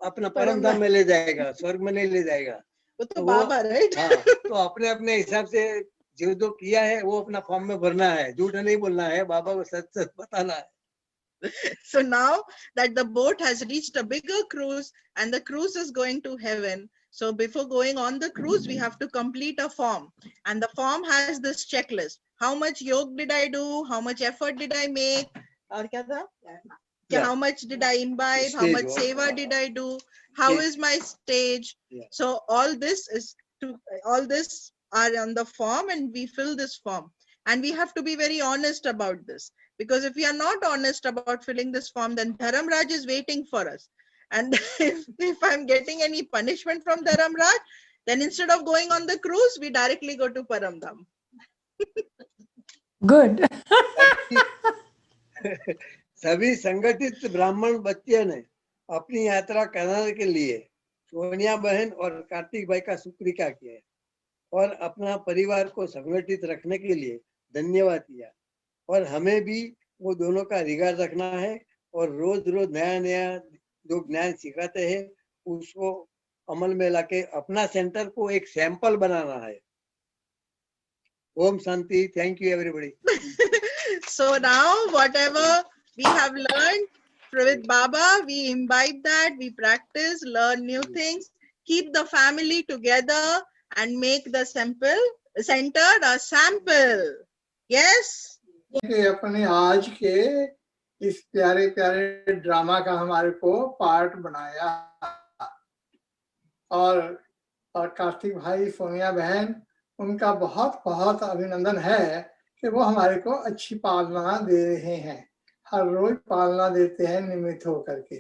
अपना परम धाम में ले जाएगा, स्वर्ग में नहीं ले जाएगा। वो तो बाबा, राइट? हाँ, तो अपने अपने हिसाब से जो जो किया है वो अपना फॉर्म में भरना है, झूठ नहीं बोलना है, बाबा को सच सच बताना है। So now that the boat has reached a bigger cruise and the cruise is going to heaven, so before going on the cruise, we have to complete a form, and the form has this checklist. How much yoga did I do? How much effort did I make? Aur kya tha? Yeah. How much did I imbibe? How Stage much walk. seva did I do? How Stage. is my stage? Yeah. So all this are on the form, and we fill this form, and we have to be very honest about this. Because if we are not honest about filling this form, then Dharamraj is waiting for us. And if I'm getting any punishment from Dharamraj, then instead of going on the cruise, we directly go to Paramdham. Good. सभी संगठित ब्राह्मण बच्चे ने अपनी यात्रा करने के लिए सोनिया बहन और कार्तिक भाई का शुक्रिया किया और अपना परिवार को संगठित रखने के लिए धन्यवाद किया। और हमें भी वो दोनों का रिगार्ड रखना है और रोज रोज नया नया जो ज्ञान सिखाते हैं उसको अमल में लाके अपना सेंटर को एक सैंपल बनाना है। Om Shanti. Thank you everybody. So now whatever we have learned with Baba, we imbibe that, we practice, learn new things, keep the family together and make the center a sample. Yes? कि अपने आज के इस प्यारे प्यारे drama का हमारे को पार्ट बनाया और कार्तिक भाई, सोनिया बहन, उनका बहुत बहुत अभिनंदन है कि वो हमारे को अच्छी पालना दे रहे हैं, हर रोज पालना देते हैं निमित्त होकर के।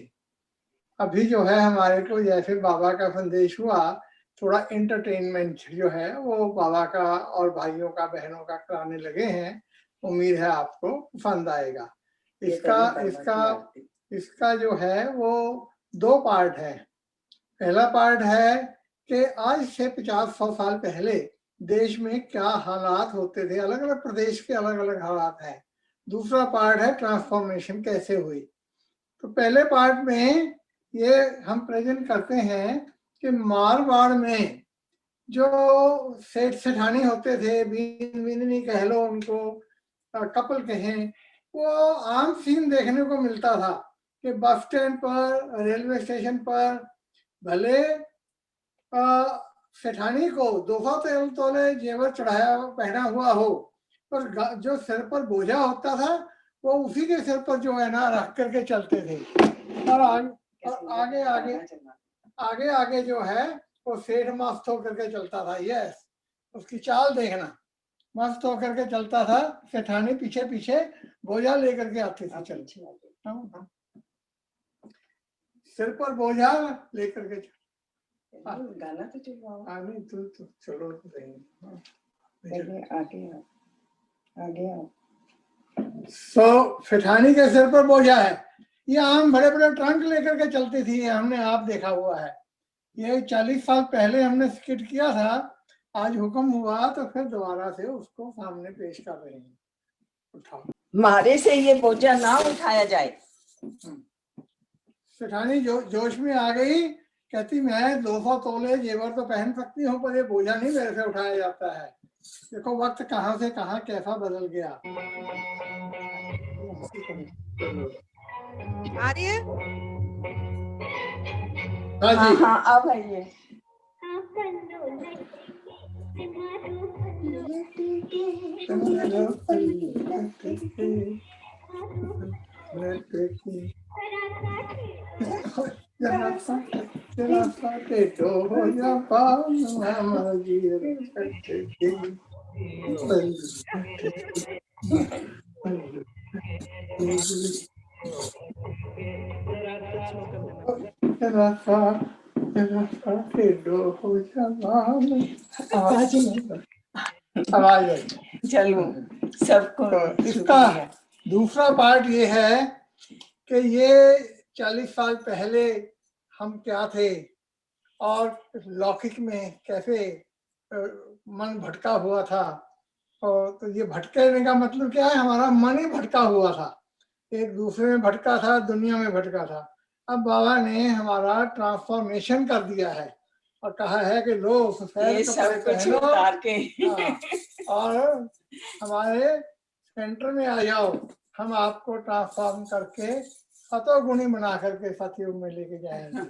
अभी जो है हमारे को जैसे बाबा का संदेश हुआ, थोड़ा एंटरटेनमेंट जो है वो बाबा का और भाइयों का बहनों का कराने लगे हैं। उम्मीद है आपको पसंद आएगा। इसका जो है वो 2 पार्ट है। पहला पार्ट है कि आज से 50-100 साल पहले देश में क्या हालात होते थे, अलग अलग प्रदेश के अलग अलग हालात हैं। दूसरा पार्ट है ट्रांसफॉर्मेशन कैसे हुई। तो पहले पार्ट में ये हम प्रेजेंट करते हैं कि मारवाड़ में जो सेठ सेठानी होते थे, बीननी कह लो उनको, कपल कहें, वो आम सीन देखने को मिलता था कि बस स्टैंड पर, रेलवे स्टेशन पर भले सेठानी को 200 तोले जेवर चढ़ाया पहना हुआ हो, पर जो सिर पर बोझा होता था वो उसी के सिर पर जो है ना रख करके चलते थे। और आगे आगे जो है वो सेठ मस्त होकर के चलता था। यस, उसकी चाल देखना, मस्त होकर के चलता था। सेठानी पीछे पीछे बोझा लेकर के आती थी चलती, सिर पर बोझा लेकर के गाना तो चलो आगे सेठानी के सिर पर बोझा है। ये आम बड़े बड़े ट्रंक लेकर के चलती थी, हमने आप देखा हुआ है। ये 40 साल पहले हमने स्किट किया था, आज हुक्म हुआ तो फिर दोबारा से उसको सामने पेश कर रहे हैं। उठाओ, मारे से ये बोझा ना उठाया जाए। सेठानी जोश में आ गई, कहती मैं 200 तोले जेवर तो पहन सकती हूँ, पर ये बोझा नहीं मेरे से उठाया जाता है। देखो वक्त कहाँ से कहाँ कैसा बदल गया। आ रही है? हाँ जी, हाँ अब आइए। आवाज आई। चलो सबको। तो इसका दूसरा पार्ट ये है कि ये 40 साल पहले हम क्या थे और लौकिक में कैसे मन भटका हुआ था। और तो ये भटकने का मतलब क्या है, हमारा मन ही भटका हुआ था, एक दूसरे में भटका था, दुनिया में भटका था। अब बाबा ने हमारा ट्रांसफॉर्मेशन कर दिया है और कहा है कि लो सफेद कपड़े पहनो और हमारे सेंटर में आ जाओ, हम आपको ट्रांसफॉर्म करके सतोगुणी बना करके सतयुग में लेके जाएंगे।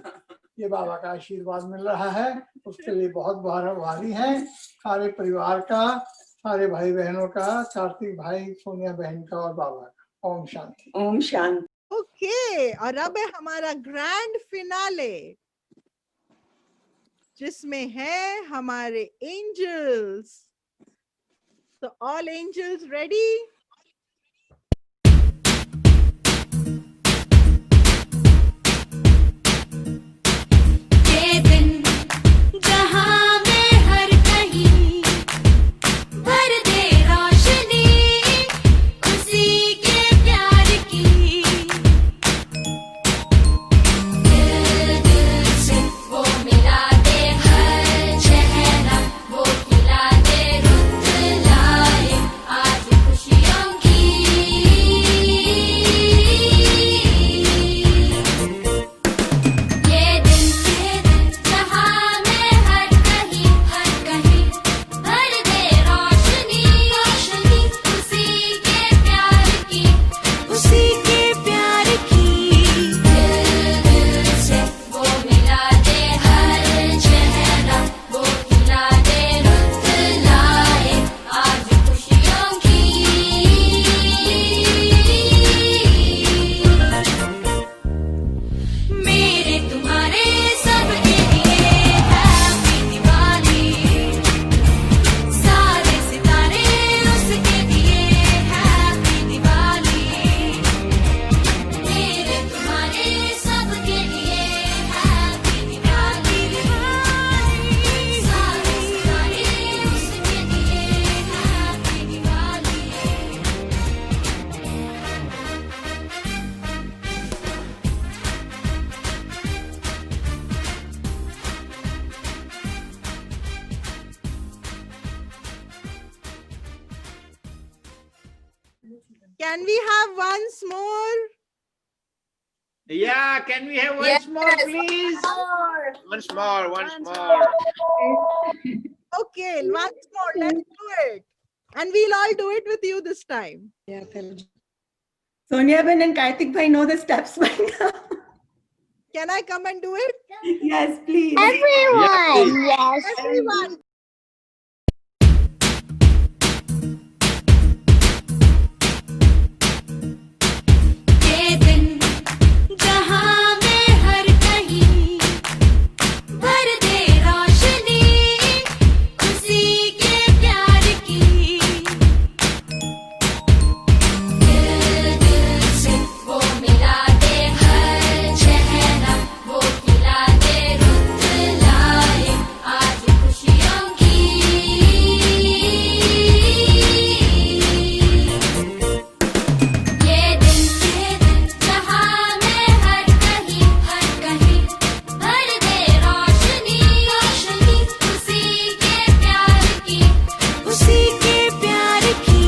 ये बाबा का आशीर्वाद मिल रहा है, उसके लिए बहुत बहुत आभारी हैं सारे परिवार का, सारे भाई बहनों का, कार्तिक भाई, सोनिया बहन का और बाबा का। ओम शांति। ओम शांति। ओके, और अब है हमारा ग्रैंड फिनाले जिसमें है हमारे एंजल्स। तो ऑल एंजल्स रेडी? ये दिन जहां में हर कहीं भर दे रोशनी उसी के प्यार की। दिल दिल से वो मिला दे हर चेहरा, वो खिला दे रुत लाए आज खुशियों की। ये दिन जहां में हर कहीं भर दे रोशनी रोशनी उसी के प्यार की, उसी के प्यार की। दिल दिल से वो मिला दे हर चेहरा, वो खिला दे रुत लाए आज खुशियों की। मेरे तुम्हारे सबके लिए हैप्पी दिवाली, सारे सितारे उसके लिए हैप्पी दिवाली। मेरे तुम्हारे सबके लिए हैप्पी दिवाली, सारे सितारे उसके लिए happy Diwali. Can we have once more? Yeah, can we have once Yes, more, please? Once more, once more. Okay, once more. Let's do it. And we'll all do it with you this time. Sonia Ben and Kartik Bhai know the steps by now. Can I come and do it? Yes, please. Everyone, yes. Everyone. ये दिन जहां में हर कहीं भर दे रोशनी उसी के प्यार की। दिल दिल से वो मिला दे हर चेहरा, वो खिला दे रुत लाए आज खुशियों की। ये दिन जहां में हर कहीं भर दे रोशनी रोशनी उसी के प्यार की, उसी के प्यार की।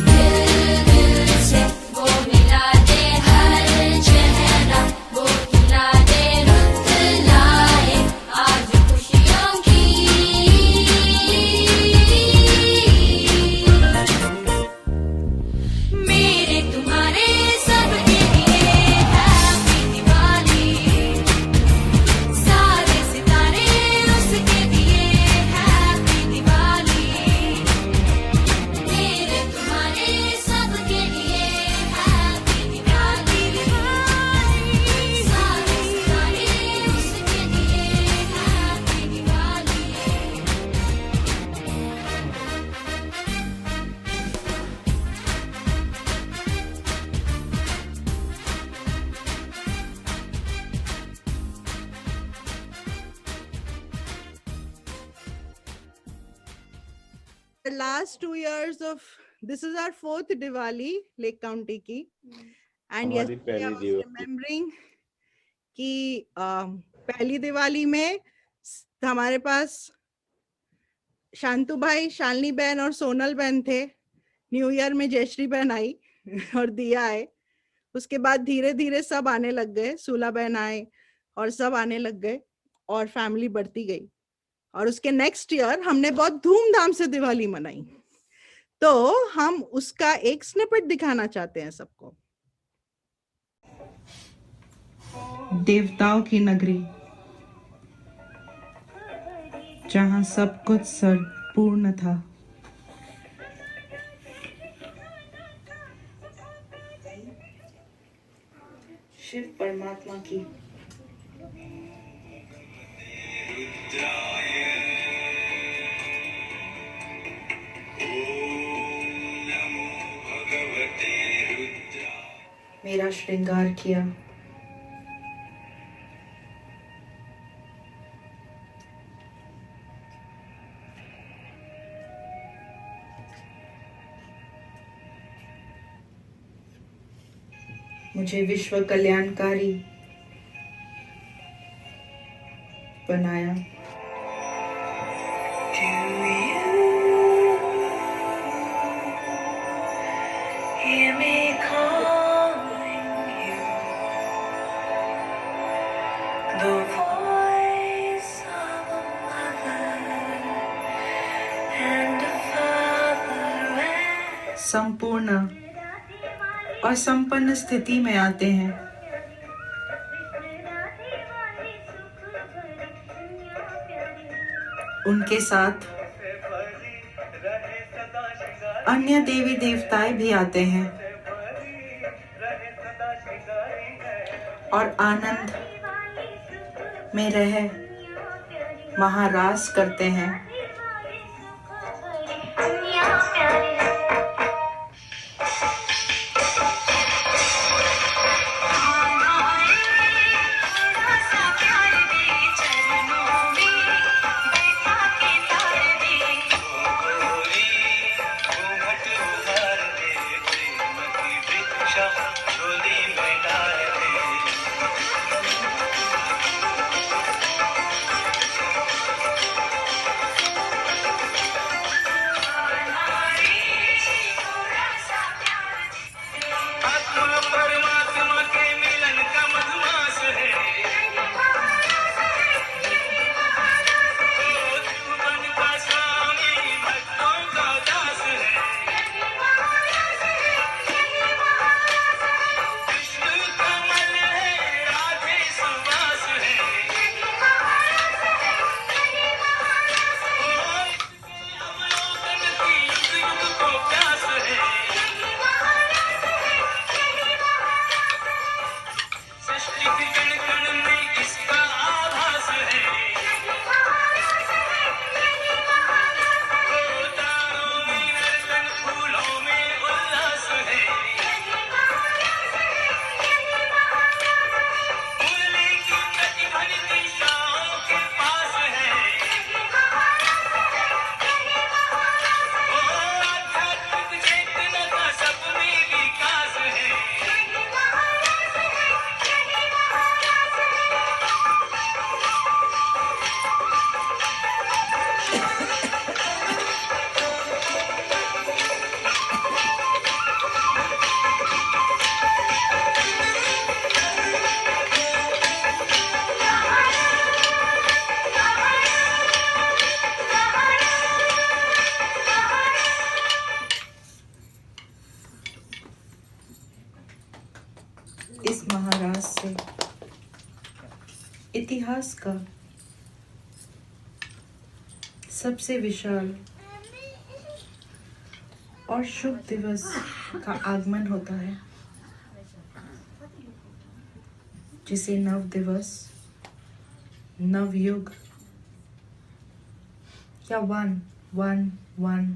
दिल दिल से वो मिला दे हर चेहरा, वो खिला दे रुत लाए आज खुशियों की। मेरे तुम्हारे सबके लिए हैप्पी दिवाली, सारे सितारे उसके लिए हैप्पी दिवाली। मेरे तुम्हारे सबके लिए हैप्पी दिवाली, सारे सितारे उसके लिए happy Diwali. The last 2 years of this is our 4th Diwali Lake County की, and yes, I was remembering कि पहली दिवाली में तो हमारे पास शांतु भाई, शालिनी बहन और सोनल बहन थे। न्यू ईयर में जयश्री बहन आई और दिया आए। उसके बाद धीरे धीरे सब आने लग गए, सूला बहन आए और सब आने लग गए और फैमिली बढ़ती गई। और उसके नेक्स्ट ईयर हमने बहुत धूमधाम से दिवाली मनाई। तो हम उसका एक स्निपेट दिखाना चाहते हैं सबको। देवताओं की नगरी, जहां सब कुछ संपूर्ण था। शिव परमात्मा की मेरा श्रृंगार किया, मुझे विश्व कल्याणकारी बनाया। संपूर्ण और संपन्न स्थिति में आते हैं। उनके साथ अन्य देवी देवताएं भी आते हैं और आनंद में रह महारास करते हैं। इस महाराज से इतिहास का सबसे विशाल और शुभ दिवस का आगमन होता है, जिसे नव दिवस, नवयुग या 111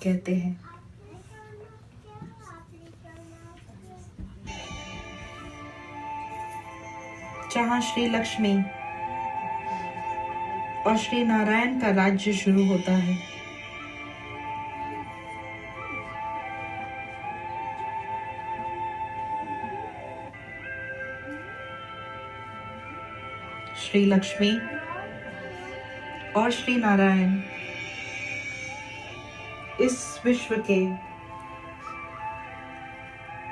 कहते हैं। जहां श्री लक्ष्मी और श्री नारायण का राज्य शुरू होता है। श्री लक्ष्मी और श्री नारायण इस विश्व के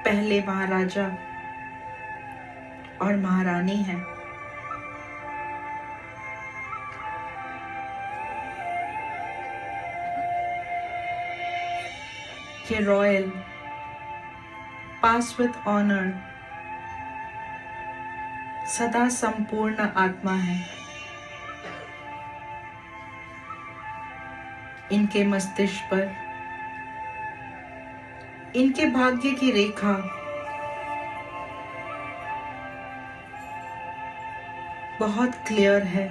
पहले महाराजा और महारानी हैं। ये रॉयल पास विद ऑनर सदा संपूर्ण आत्मा है। इनके मस्तिष्क पर इनके भाग्य की रेखा बहुत क्लियर है।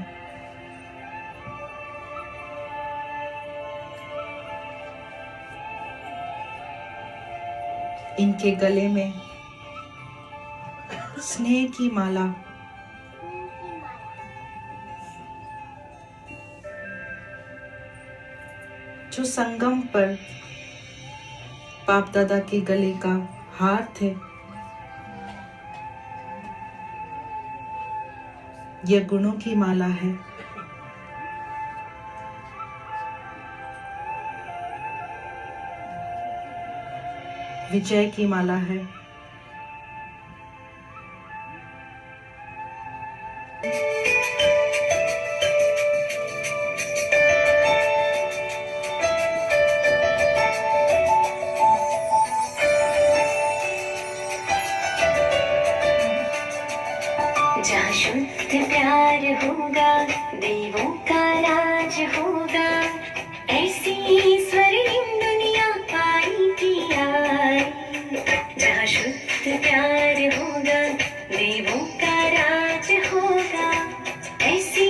इनके गले में स्नेह की माला जो संगम पर बाप दादा के गले का हार थे, यह गुणों की माला है। विजय की माला है। जहाँ शुद्ध प्यार होगा देवों का राज होगा, ऐसी स्वर्णिम दुनिया आएगी आई। जहाँ शुद्ध प्यार होगा देवों का राज होगा, ऐसी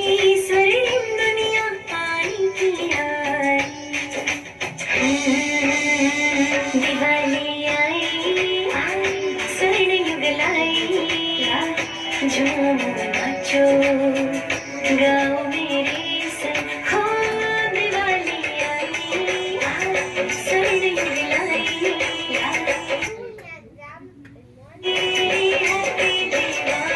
स्वर्णिम दुनिया आएगी आई। दिवाली आई आई, स्वर्ण युग लाई, झूम नाचो गाओ मेरे संग, हो दिवाली आई आई, स्वर्ण युग लाई, हैप्पी दिवाली।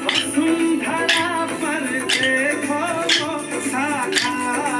वसुंधरा पर देखो साकार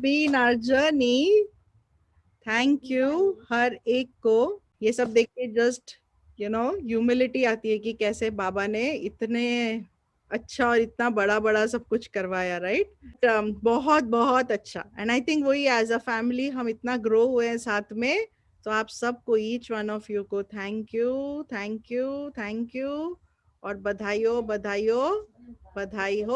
been our journey. Thank you हर एक को. ये सब देख के just ह्यूमिलिटी आती है कि कैसे बाबा ने इतने अच्छा और इतना बड़ा बड़ा सब कुछ करवाया, राइट? बहुत बहुत अच्छा. एंड आई थिंक वही एज अ फैमिली हम इतना ग्रो हुए हैं साथ में. तो आप सबको, ईच वन ऑफ यू को thank you, thank you, thank you. और बधाई हो, बधाई हो, बधाई हो.